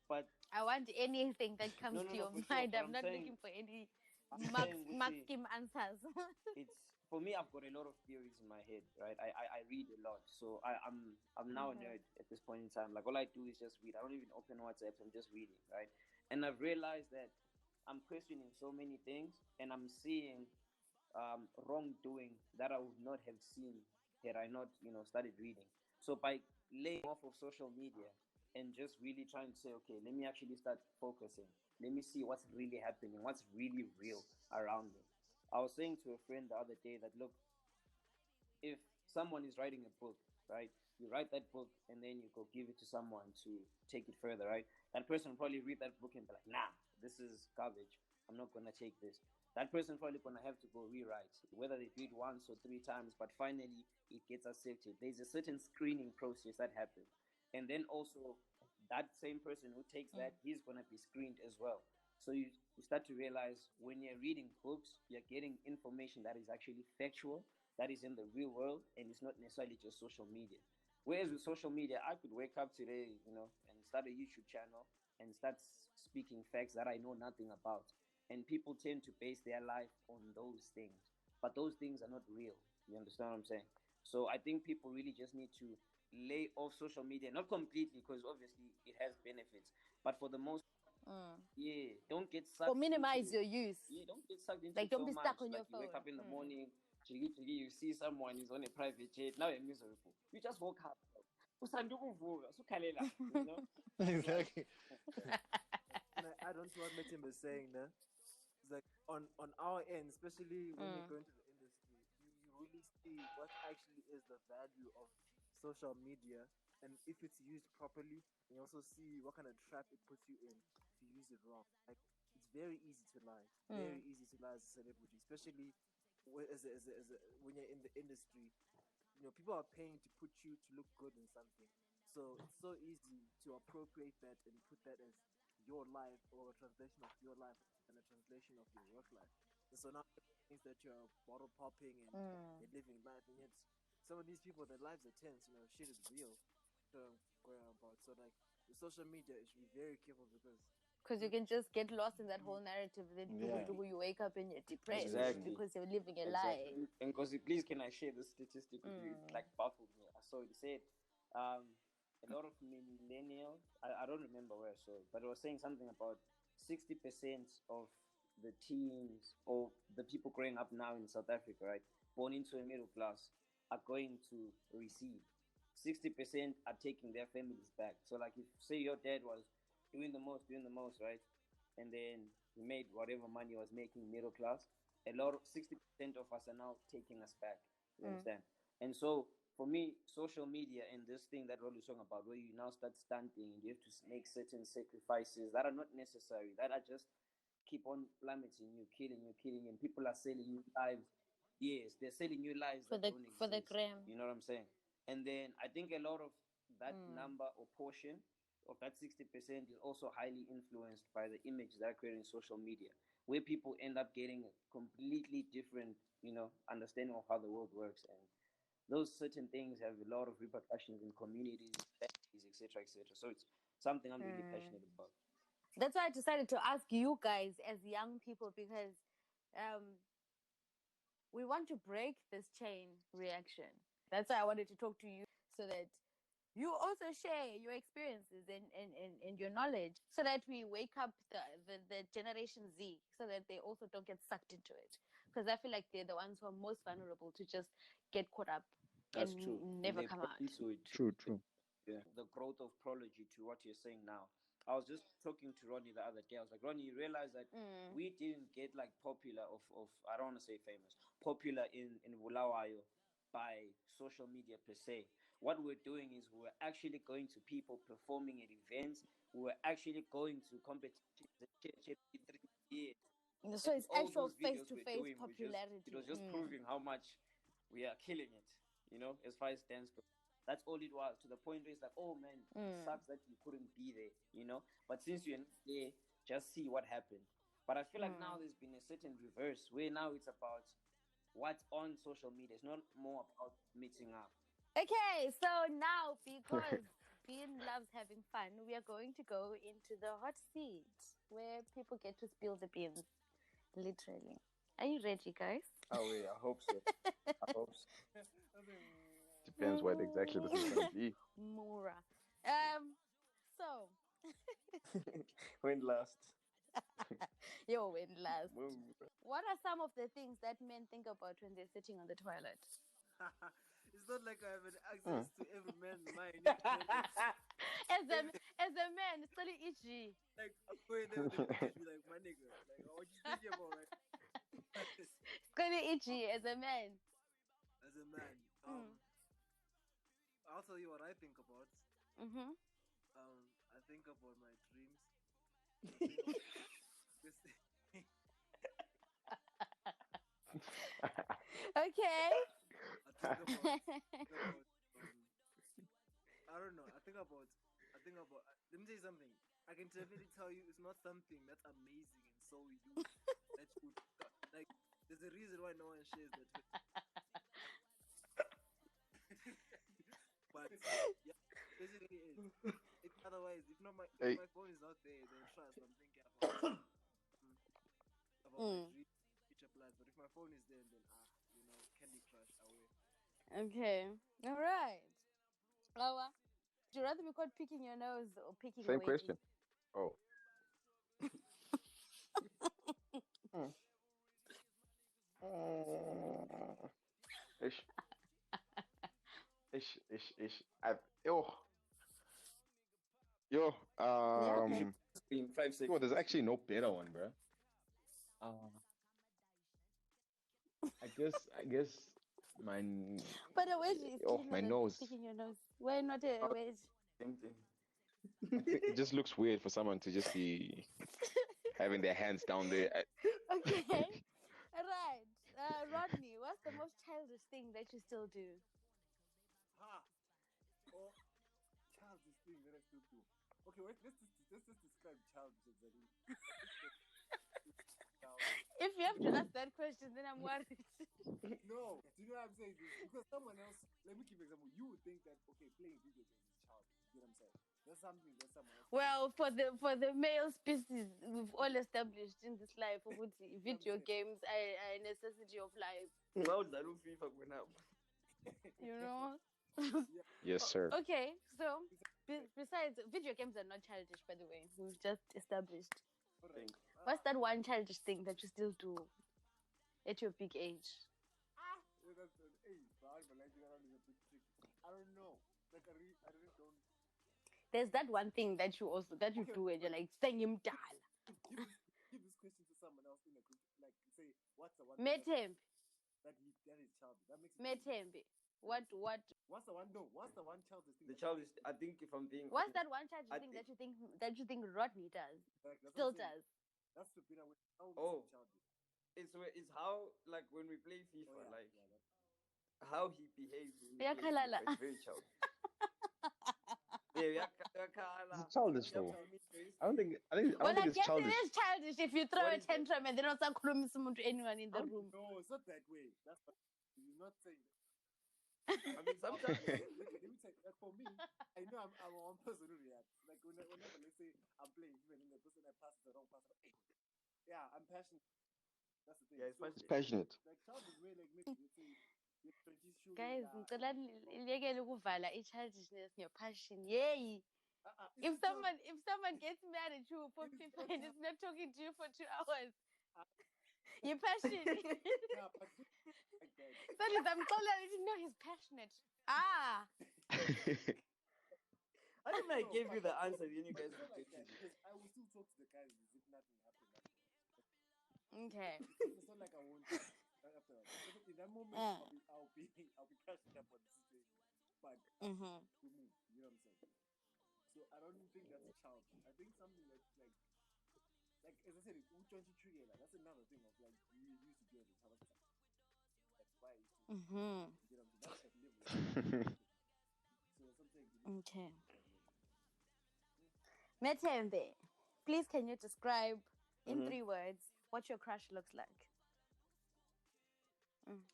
But I want anything that comes to no, your for sure. mind. But I'm not looking for any I'm mark saying, Gucci, scheme answers. it's for me. I've got a lot of theories in my head, right? I read a lot, so I'm now a nerd at this point in time. Like all I do is just read. I don't even open WhatsApp. I'm just reading, right? And I've realized that I'm questioning so many things, and I'm seeing wrongdoing that I would not have seen had I not, started reading. So by laying off of social media and just really trying to say, okay, let me actually start focusing. Let me see what's really happening, what's really real around me. I was saying to a friend the other day that look, if someone is writing a book, right? You write that book and then you go give it to someone to take it further, right? That person will probably read that book and be like, nah, this is garbage. I'm not gonna take this. That person probably gonna have to go rewrite, whether they do it once or three times, but finally it gets accepted. There's a certain screening process that happens. And then also that same person who takes that, he's gonna be screened as well. So you start to realize when you're reading books, you're getting information that is actually factual, that is in the real world, and it's not necessarily just social media. Whereas with social media, I could wake up today, and start a YouTube channel and start speaking facts that I know nothing about. And people tend to base their life on those things. But those things are not real. You understand what I'm saying? So I think people really just need to lay off social media, not completely, because obviously it has benefits, but for the most, yeah, don't get sucked Or minimize into your it. use. Yeah, don't get sucked into Like, it don't so be much. stuck on your Like you wake phone. up in the morning, jiggy, jiggy, you see someone is on a private jet. Now you're miserable. You just woke up. Usandukuvuka, sukhalela, Exactly. Can I add on to what Metin was saying there? It's like on our end, especially when you go into the industry, you really see what actually is the value of social media, and if it's used properly, and you also see what kind of trap it puts you in if you use it wrong. Like it's very easy to lie, very easy to lie as a celebrity, especially when you're in the industry. People are paying to put you to look good in something, so it's so easy to appropriate that and put that as your life or a translation of your life and a translation of your work life. And so now it thinks that you're bottle popping and you're living life, and yet some of these people, their lives are tense. Shit is real going on about. So like with social media, you should be very careful because you can just get lost in that whole narrative. Then Yeah. you wake up and you're depressed Exactly. because you're living a Exactly. lie. And because please, can I share this statistic with you? It like baffled me. I saw it said a lot of millennials. I don't remember where I saw it, but it was saying something about 60% of the teens or the people growing up now in South Africa, right, born into a middle class, are going to receive. 60% are taking their families back. So, like, if say your dad was doing the most, right, and then he made whatever money he was making middle class, a lot of 60% of us are now taking us back. You understand? And so for me, social media and this thing that Rolly is talking about, where you now start stunting and you have to make certain sacrifices that are not necessary, that are just keep on plummeting you, killing you, and people are selling you lives. Yes, they're selling you lives For that don't the exist. gram. You know what I'm saying? And then I think a lot of that number or portion of that 60% is also highly influenced by the image that are created in social media, where people end up getting a completely different, understanding of how the world works. And those certain things have a lot of repercussions in communities, families, etc., etc. So it's something I'm really passionate about. That's why I decided to ask you guys as young people, because we want to break this chain reaction. That's why I wanted to talk to you, so that you also share your experiences and your knowledge, so that we wake up the Generation Z, so that they also don't get sucked into it. Because I feel like they're the ones who are most vulnerable to just get caught up That's and true. never They come brought out. into it too. True. Yeah. The growth of Prology to what you're saying now. I was just talking to Ronnie the other day. I was like, Ronnie, you realize that we didn't get like popular of I don't want to say famous, popular in Bulawayo by social media per se. What we're doing is we're actually going to people performing at events. We're actually going to competitions. Yes. So it's all actual those videos we're face-to-face doing, popularity. it was just proving how much we are killing it, as far as dance goes. That's all it was, to the point where it's like, oh man, it sucks that you couldn't be there. But since you're not there, just see what happened. But I feel like now there's been a certain reverse where now it's about what's on social media. It's not more about meeting up. Okay, so now because Bean loves having fun, we are going to go into the hot seat where people get to spill the beans, literally. Are you ready, guys? Oh, yeah, I hope so. I hope so. Depends what exactly this is going to be. Mora. So. When last? Yo, when last. What are some of the things that men think about when they're sitting on the toilet? It's not like I have an access to every man's mind. As a man, it's only itchy. Like, I'm going there with the bitch, be like, my nigga, like, what you thinking about, right? It's gonna itchy as a man. As a man, I'll tell you what I think about. I think about my dreams. Okay. I don't know. I think about. Let me tell you something. I can definitely tell you it's not something that's amazing and so you that you like. There's a reason why no one shares that. But yeah, basically it's otherwise. If my phone is not there, then trust I'm thinking about my dream, future plans. But if my phone is there, then Candy Crush away. Okay. All right. Lawa, would you rather be caught picking your nose or picking Same a question. Oh. Ish. In 5 seconds. There's actually no better one, bro. I guess my But a wedge is my nose. picking your nose. Why not a wedge? Same thing. It just looks weird for someone to just be having their hands down there. Okay. All right. Rodney, what's the most childish thing that you still do? Childish thing that I still do. Okay, wait, let's just describe childish exactly. If you have to ask that question, then I'm worried. No, do you know what I'm saying? Because someone else, let me give an example. You would think that, okay, playing video games is childish. You know what I'm saying? That's something that someone else. Well, for the male species, we've all established in this life, video games are a necessity of life. You know? Yes, sir. Okay, so besides, video games are not childish, by the way. We've just established. What's that one childish thing that you still do at your big age? I don't know. Like, I really don't. There's that one thing that you do and you're like, saying him dal. Give this question to someone else in the group. Like, say, what's the one Metembe. that is childish? That makes it Metembe. What? What's the one? No, what's the one childish thing? The childish. I think if I'm being. What's that one childish thing that you think Rodney does? Still does. That's the bit I would. Oh. Childish. It's how, like, when we play FIFA, how he behaves. Yeah, Kalala. It's very childish. Yeah, It's childish though. I don't think it's childish. It is childish if you throw a tantrum and then not to anyone in the room. No, it's not that way. That's what you're not saying. I mean, sometimes let me say, like, for me, I know I'm one person who reacts. Like whenever, let's say I'm playing, even the person that passes the wrong pass, I'm like, hey, yeah, I'm passionate. That's the thing. Yeah, it's passionate. Like childish way, like maybe let's say you're 20 shooting. Guys, childishness, your passion. Yay! If someone gets mad at you for FIFA and is not talking to you for 2 hours, you're passionate. Yeah, but like that. Sorry, I'm told I didn't know he's passionate. Ah. I think I gave you the answer, then you guys like that, because I will still talk to the guys as if nothing happened. Okay. It's not like I won't. After that. In that moment, I'll be crashing up on the situation. But to me, you know what I'm saying? So I don't think that's childish. I think something that's like like as I said, trigger. Like, that's another thing of like you used to do it. Like why is to you know that's that level. So something you need Okay. that level. Metembe, please can you describe in 3 words what your crush looks like?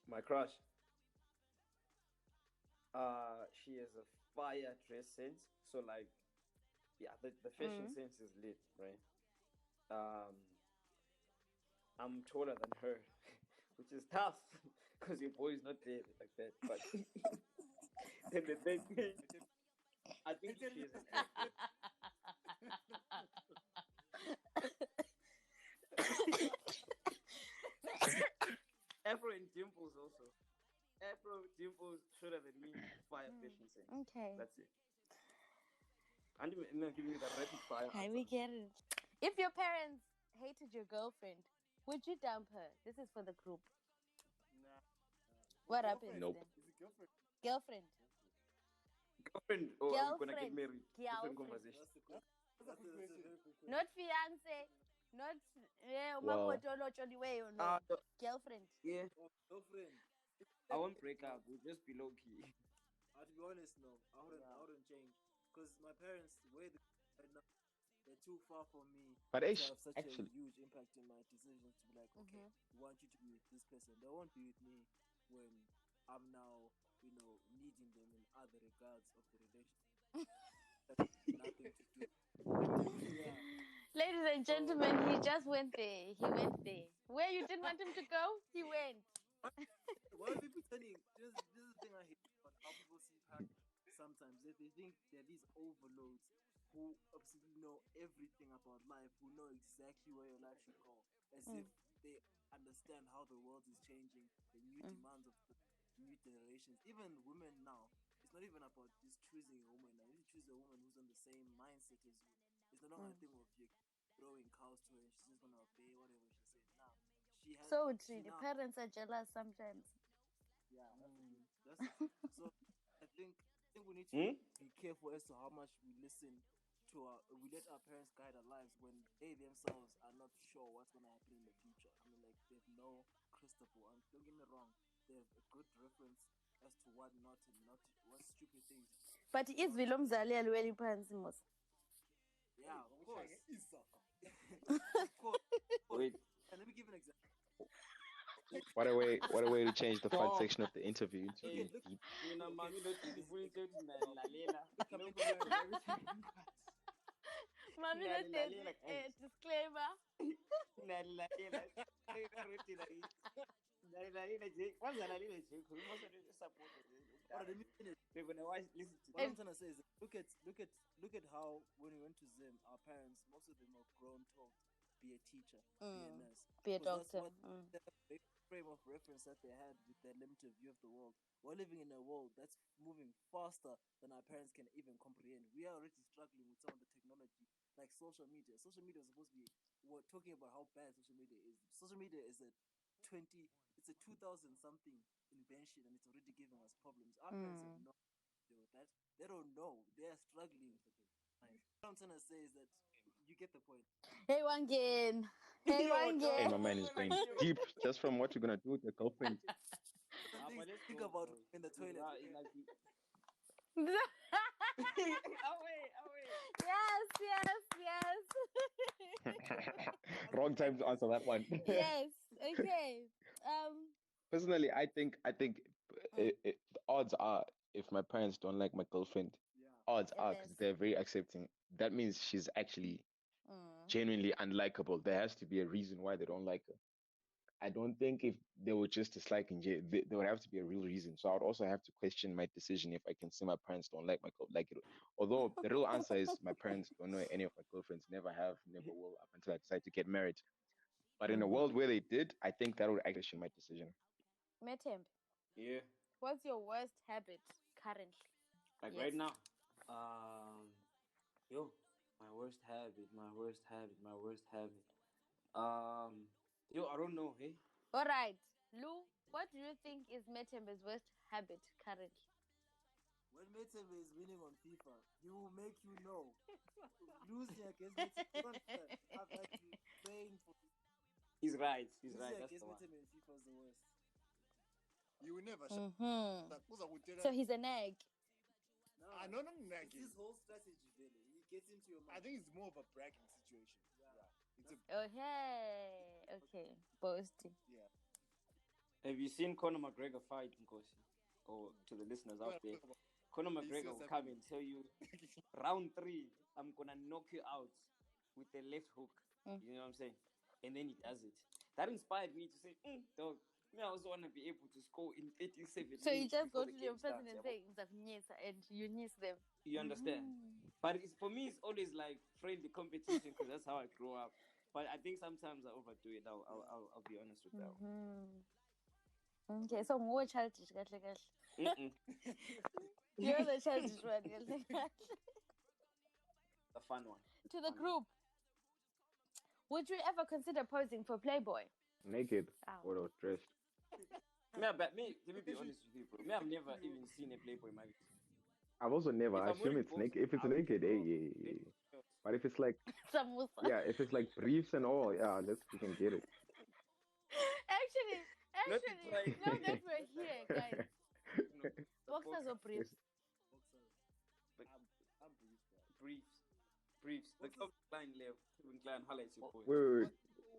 My crush. She has a fire dress sense. So like, yeah, the fashion sense is lit, right? I'm taller than her, which is tough because your boy is not there like that. But then the thing, I think she is attractive. Afro and Dimples also. Afro, Dimples, shorter than me, fire fashion sense. Okay. That's it. I'm not giving you the rapid fire. Okay, we get it. If your parents hated your girlfriend, would you dump her? This is for the group. Nah. What Girlfriend? happens Nope. then? Is it girlfriend? Girlfriend. Girlfriend, or are we gonna get Girlfriend. married? Different Girlfriend. conversation. That's a good question. Not fiance, not Well, no. Girlfriend. Yeah, Oh, girlfriend. I won't break up. We'll just be low key. To be honest, no, I wouldn't change because my parents, where they right now, they're too far from me but to have such a actually, huge impact in my decisions. To be like, okay, we want you to be with this person. They won't be with me when I'm now, needing them in other regards of the relationship. That's nothing to do. Yeah. Ladies and gentlemen, he just went there. He went there. Where you didn't want him to go, he went. Why are people turning? This is the thing I hate about how people see parents sometimes. They think they're these overloads who absolutely know everything about life, who know exactly where your life should go, as if they understand how the world is changing, the new demands of the new generations. Even women now, it's not even about just choosing a woman. Now, you choose a woman who's on the same mindset as you. It's no longer a thing of you throwing cows to her and she's just gonna obey whatever she says. Now, So she true. The now parents are jealous sometimes. yeah, that's the truth. So I think we need to be careful as to how much we listen to we let our parents guide our lives when they themselves are not sure what's gonna happen in the future. I mean, like they've no crystal ball. And don't get me wrong, they have a good reference as to what not and not what stupid things. But is Vilomzali alweli phansi mos? Yeah, of course. Of course. Wait. And let me give an example. what a way to change the fun Oh, section of the interview into being Look, deep. mina mami look, ndifundise ukuthi nalilalela coming Mami, nalilalela that's guys, disclaimer. nalilalela nalilalela nje kwanza lalela nje khuluma support let me finish. they're gonna watch listen to What I'm trying to say is, look at how when we went to Zim, our parents, most of them were grown told, be a teacher, be a nurse, Be a because that's doctor. what the frame of reference that they had with their limited view of the world. We're living in a world that's moving faster than our parents can even comprehend. We are already struggling with some of the technology, like social media. Social media is supposed to be, we're talking about how bad social media is. Social media is it's a 2000 something invention, and it's already giving us problems. Our parents have no idea with that. They don't know. They are struggling. What I'm trying to say is that you get the point. Hey, Wangen. Hey, Hey, my Wangen. man is going deep just from what you're gonna do with your girlfriend. let's Think go, about bro. in the toilet. Away. Yes. Wrong time to answer that one. Yes. Okay. Personally, I think the odds are if my parents don't like my girlfriend, odds are because they're very accepting. That means she's actually genuinely unlikable. There has to be a reason why they don't like her. I don't think if they were just disliking Jay, there would have to be a real reason. So I would also have to question my decision if I can say my parents don't like my like it. Although the real answer is my parents don't know any of my girlfriends, never have, never will, up until I decide to get married. But in a world where they did, I think that would actually question my decision. Metembe, Yeah. what's your worst habit currently? Like Yes. right now. Yo, my worst habit. Yo, I don't know, hey. All right. Lou, what do you think is Metembe's worst habit currently? When Metem is winning on FIFA, he will make you know. Losing against Metem, you don't understand. I've had to He's right. He's This right. year, That's guess the one. what team in FIFA is the worst? You will never. So he's an egg. No, It's his whole strategy, really. He gets into your mind. I think it's more of a bragging situation. It's a Okay. Boasting. yeah. Have you seen Conor McGregor fight, Nkosi? Or to the listeners out there, Conor McGregor will come and tell you, round 3, I'm gonna knock you out with the left hook. You know what I'm saying? And then he does it. That inspired me to say, dog, me, I also want to be able to score in 37 So you minutes just go before to the your game starts, person and yabo. say, and you miss them. You understand? But it's, for me, it's always like friendly competition because that's how I grew up. But I think sometimes I overdo it. I'll be honest with that. Okay, so more childish, kahle. Mm-mm. You're the childish one, kahle. A fun one. To the group. Would you ever consider posing for Playboy? Naked or dressed. Let me be honest with you, bro. I've never even seen a Playboy magazine. I've also never. If I I'm assume wearing it's naked. If it's boxers, naked, I'll yeah. But if it's like, Samosa. yeah, if it's like briefs and all, yeah, we can get it. Actually, Not to try. now that we're here, guys, No, boxers or briefs? Boxers. But I'm brief, bro. briefs. The Calvin Klein left. Calvin Klein highlights your point. Wait.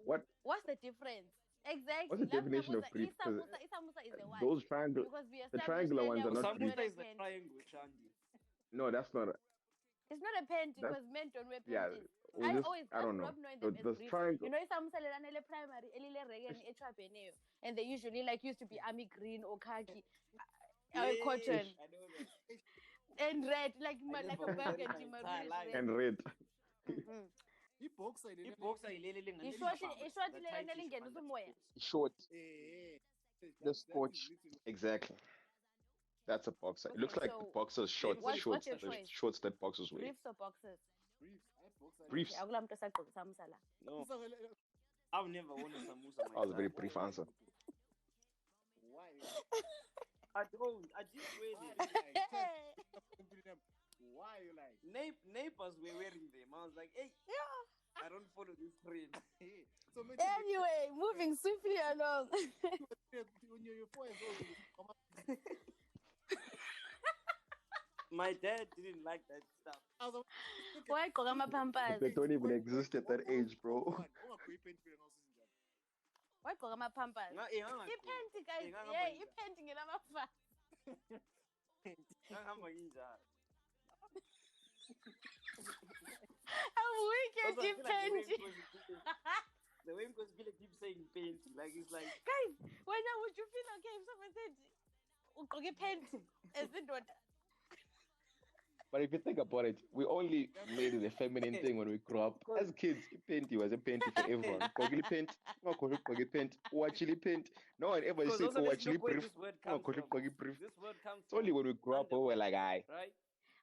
What? What's the difference? Exactly. What's the definition of brief? Isamusa is a what? Those triangle, Because we the established triangular ones earlier are not brief. Samusa is the triangle, Shandy. No, that's not. It's not a panty That's- because men don't wear Yeah, panties. we'll just, I don't grew know. up knowing them as The briefs. triangle. You know, Isamusa lelanele primary, elile regen, etrabeneo, and they usually like used to be army green or khaki, cotton, I know that. and red, like I like never a heard that in burgundy my entire maroonish life. red. And red. Boxer Ishoti lelanele ingena umoya. Short. The sports. Exactly. That's a boxer. It looks Okay, like so boxers shorts. what's Shorts. your The choice? shorts that boxers wear. Briefs or boxers? Briefs. Akula mntu osagqoka isamusa la. No, I've never worn a Samusa myself. That was a very brief answer. Why? I don't. I just wear them. Why you like? Neighbors were wearing them. I was like, hey, I don't follow this trend. So Anyway, moving swiftly along. when you're 4 years old, you come up. My dad didn't like that stuff. Why gqoka ama-pampers? They don't even exist at that age, bro. Why gqoka ama-pampers? Iphenti guys, iphenti ngelamafasi. I'm weak at iphenti. The way because Billy keeps saying painting, like it's like Guys, when would you feel okay if someone said ugqoka iphenti ezindoda? But if you think about it, we only made it a feminine thing when we grew up. As kids, panty was a panty for everyone. Kogili paint, no kogili paint, watchili paint. No one ever said watchili brief. No kogili brief. this word comes It's only when we grew up we were like, aye. right?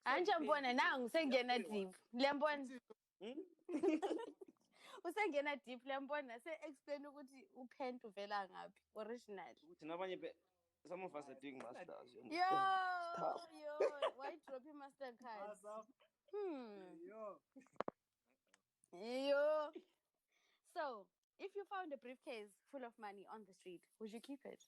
Anjambona nangu sengena deep. Liyambona? Usengena deep liyambona se-explain ukuthi uphent uvela ngaphi original. Some of us are doing masters. Yo, why drop your Mastercard? Yo. So, if you found a briefcase full of money on the street, would you keep it?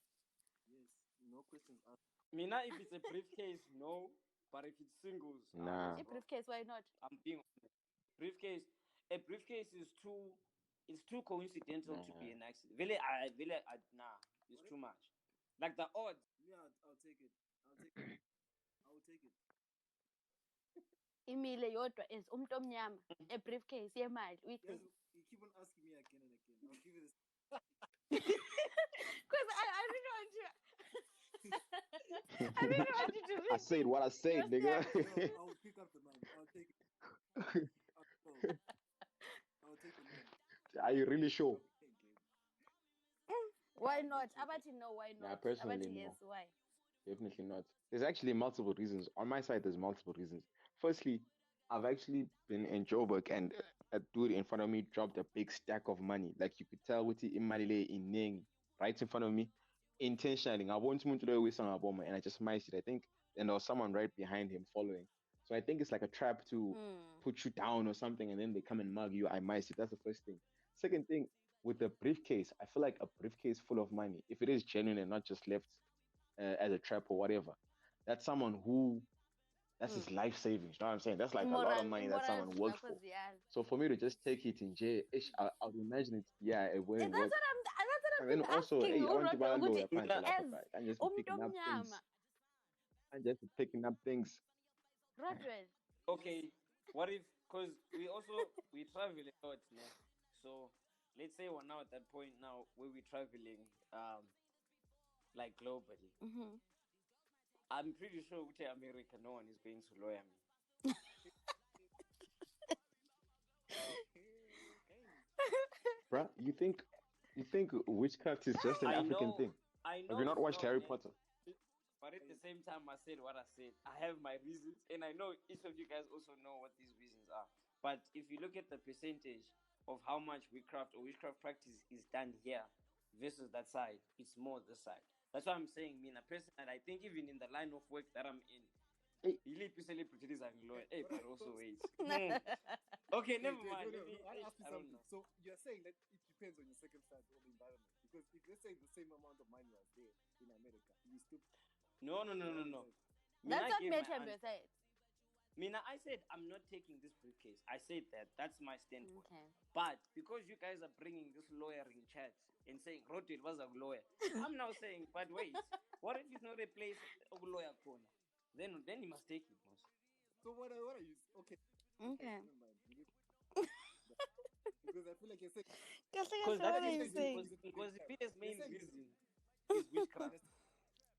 Yes, no questions asked. Mina, if it's a briefcase, no. But if it's singles, Nah. A briefcase, why not? I'm being honest. A briefcase is too. It's too coincidental to be an accident. Really, nah, it's too much. Like the odds. Yeah, I'll take it. I will take it. Imile yodwa is umuntu omnyama. A briefcase yemali uyithini? You keep on asking me again and again. I'll give you this. Because I really want you. I really want you to read. I said what I said, nigga. No, I'll pick up the money. I'll take it. I'll take the money. Are you really sure? Why not? Abati no, why not? Nah, personally, Abati no. yes, why? Definitely not. There's actually multiple reasons. On my side, there's multiple reasons. Firstly, I've actually been in Joburg and a dude in front of me dropped a big stack of money. Like you could tell with the imalile in Ning right in front of me. Intentionally. I want to do with some aboma and I just missed it. I think and there was someone right behind him following. So I think it's like a trap to put you down or something and then they come and mug you. I missed it. That's the first thing. Second thing, with a briefcase, I feel like a briefcase full of money, if it is genuine and not just left as a trap or whatever, that's someone who that's his life savings. You know what I'm saying? That's like a lot of money that someone worked for. So for me to just take it in jail, I would imagine it. Yeah, it wouldn't work. And then also, hey, I want to buy a lawyer punch a lot of that. And just be picking up things. And just be picking up things. Okay, what if? Because we travel a lot now. So let's say we're now at that point now where we're traveling, like globally. I'm pretty sure with America, no one is going to lawyer me. Bruh, you think witchcraft is just an African thing? I know. Have you not watched Harry Potter? But at the same time, I said what I said. I have my reasons, and I know each of you guys also know what these reasons are. But if you look at the percentage of how much witchcraft or witchcraft practice is done here versus that side, it's more this side. That's why I'm saying, me, a person that I think even in the line of work that I'm in, really celebrities are lawyer. Hey, but also wait. Okay, never mind. I don't know. So you're saying that it depends on your circumstance or the environment. Because if let's say the same amount of money was there in America, you still No. That's what Metembe said. Mina, I said I'm not taking this briefcase. I said that. That's my standpoint. Okay. But because you guys are bringing this lawyering chat and saying Rotel was a lawyer, I'm now saying, but wait, what if it's not a place of lawyer corner? Then you must take it, most. So what are you? Okay. Okay. Because I feel like you're saying. Because that is because the biggest main reason is witchcraft.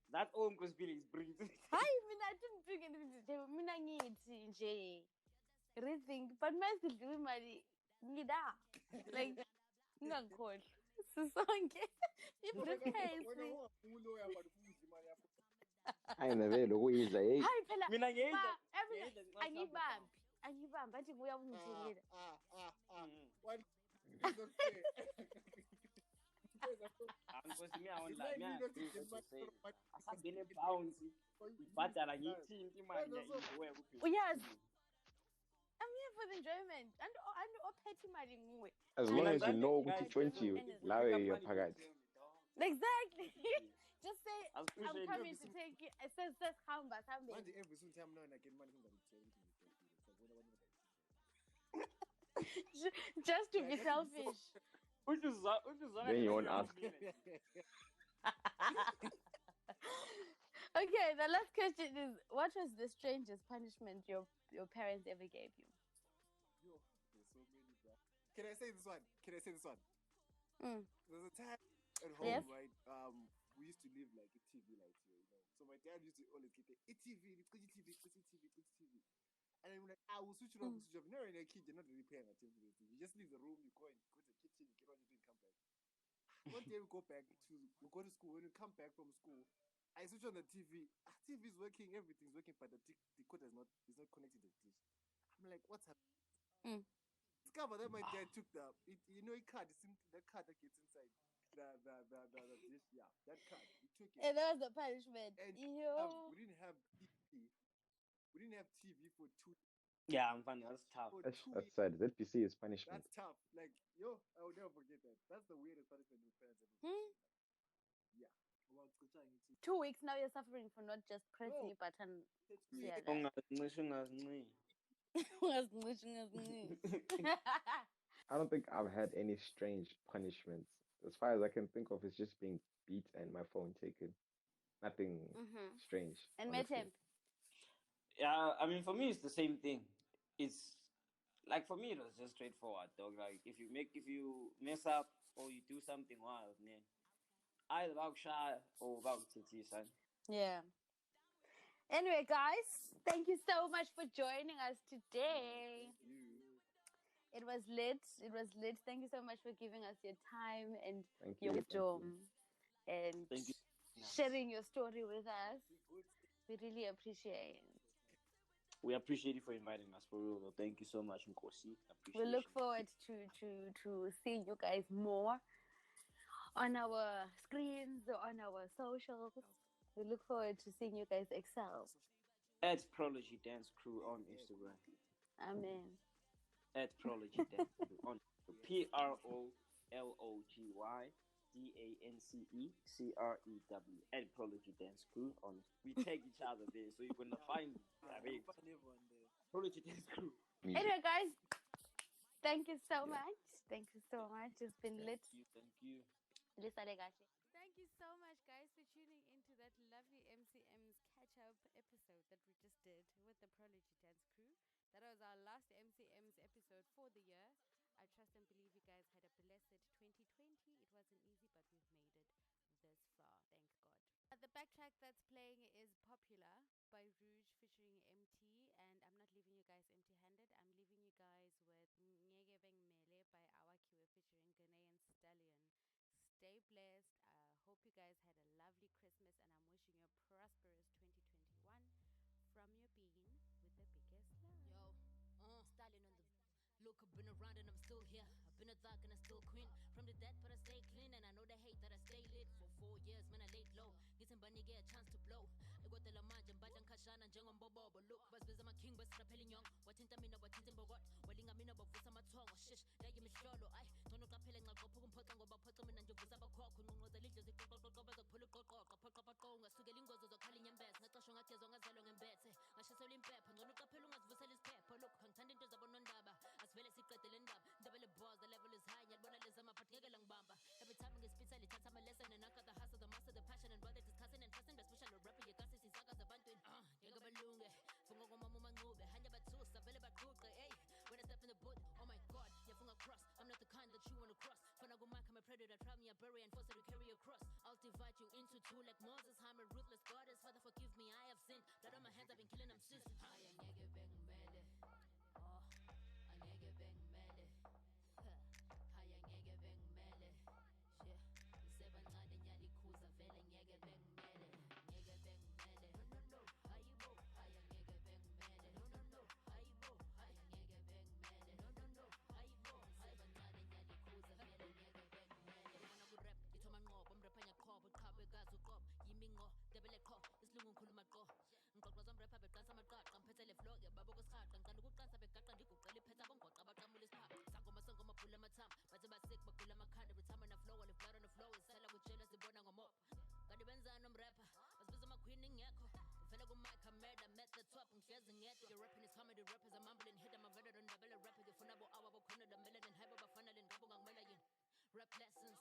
That's all because Billy is bringing. I mean, I didn't bring anything to the table. I need to rethink, but my still doing my nida like ngakhohlwa sisonke i-briefcase. Ayinavele ukuyidla hey. Hayi phela Mina angibambi athi nguya ungithengile. What? Because me, I want like me. I said, "Bele bouncy, ibhadala ngithinta imali ngiyiwe kuphela." Yes. I'm here for the enjoyment. And ophethe imali nguwe. As long as you know ukuthi 20 lawe yaphakathi. Exactly. Just say I'm coming to take you. It says hamba sambe. Manje every single time now and again money just to be selfish. Then you won't ask. Okay, the last question is: what was the strangest punishment your parents ever gave you? Yo, there's so many, bro. Can I say this one? There's a time at home, yes. right? We used to live like a TV light here, you know. So my dad used to always get the TV. And I'm like, I will switch it off, switch it off. You know, when you're a kid, you're not really paying attention to the TV. You just leave the room, you go to the kitchen, you get what you do, and come back. One day we go to school. When we come back from school, I switch on the TV. TV is working, everything's working, but the decoder is not connected to the dish. I'm like, what's happening? Discover that my dad took the card, the card that gets inside the dish. Yeah, that card. He took it. And that was the punishment. And we didn't have TV. We didn't have TV for 2 years. Yeah, I'm funny. That's tough. That's sad. ZPC is punishment. That's tough. Like, I will never forget that. That's the weirdest punishment my parents ever. Yeah. Well, 2 weeks now you're suffering for not just pressing a button. Yeah. I don't think I've had any strange punishments. As far as I can think of, it's just being beat and my phone taken. Nothing strange. And Metembe? Yeah, I mean, for me, it's the same thing. It's like, for me, it was just straightforward, dog. Like, if you mess up or you do something wild, man, either about shy or about titi, son. Yeah. Anyway, guys, thank you so much for joining us today. It was lit. Thank you so much for giving us your time and your wisdom and sharing your story with us. We really appreciate it. We appreciate you for inviting us, for real. Thank you so much, Nkosi. We look forward to seeing you guys more on our screens or on our socials. We look forward to seeing you guys excel. At Prology Dance Crew on Instagram. Amen. At Prology Dance Crew on PROLOGY PrologyDancecrew at Prology Dance Crew. On we tag each other there, so you're gonna find me. I You'll mean, find everyone there. Prology Dance Crew. Music. Anyway, guys, thank you so Yeah. much. Thank you so much. It's been lit. Thank you. Thank you so much, guys, for tuning into that lovely MCM's catch-up episode that we just did with the Prology Dance Crew. That was our last MCM's episode for the year. I trust and believe you guys had a blessed 2020. It wasn't easy, but we've made it this far. Thank God. The backtrack that's playing is Popular by Rouge featuring MT, and I'm not leaving you guys empty-handed. I'm leaving you guys with Nyege Beng Mele by Awakiwe featuring Ghanaian Stallion. Stay blessed. I hope you guys had a lovely Christmas, and I'm wishing you a prosperous 2021 from your being with the biggest love. Yo, Stallion on the look, I've been around and I'm still here. I've been a thug and I'm still queen. From the death, but I stay clean. And I know they hate that I stay lit. For 4 years, man, I laid low. Getting bunny get a chance to blow. I got the lamaj and bajan kashan and jang on bobo. But look, bas my king, bas rappelling young. What in Tamina, what in Bogot. Walling a mina, but for some tongue. Shish, that you miss Sholo. I don't know, rappelling. I'll go put on pot and go about pot and you was about cock. Who knows the leaders, they pull up a pull up cock. A pot up a gong. A sugalingos of the calling and beds. Not a shong at as long as I long and beds. I should sell him pep. And don't look up as Vusalis pep. Look, I'm tending to Zabonondaba. As well as secret. Double boss, the level is high, yet when I listen, my particular lang bamba. Every time I get spit, I touch my lesson, and I got the hustle, the master, the passion, and brother discussing and trusting, the special rapper, you can't see Sagas, the Bantuin. Younger Balunga, Fungo Mama Nube, Hanya Batus, Available Kuka, hey. When I step in the boot, oh my god, you're from a cross. I'm not the kind that you wanna cross. Fanagumaka, I'm a predator, trap me a bury and force her to carry a cross. I'll divide you into two like Moses, I'm a ruthless goddess. Father, forgive me, I have sinned. Blood on my hands, I've been killing them since. I am Yagger Bang Mele. Oh, I'm Yagger Bang Mele. Haya ngeke bengimele shit usebancane nyalikhuza vele ngeke bengimele ngeke bengimele no hayibo haya ngeke bengimele no hayibo haya ngeke bengimele no hayibo usebancane nyalikhuza vele ngeke bengimele ubona ku rap ithoma nqobo umrapha nyaqhobo uqhabe gazi uqobo yiminqo debele qho isilungu ngikhuluma qho ngiqoqwa zomrapha beqansa amaqaqa ngiphethe le flow ke babo kusirhaqa ngiqanda ukuqansa begaqa ndiguqela iphetha bongoqa abaqamula isiphapha sangoma sengoma phula amathamba bathi basik bagula amakhanda every time I flow while blood on the flow isela with jealous ibona ngomob kanti benzani nomrapper basibiza amaqueen ingekho uvela ku-mic ameda met the top ngihlezi ngedwa your rapping is comedy rappers I'm mumbling hit I'm a veteran double rapper ngifuna bo awa bokhona la melanin hype abafana le ngabo ngangimelayini rap lessons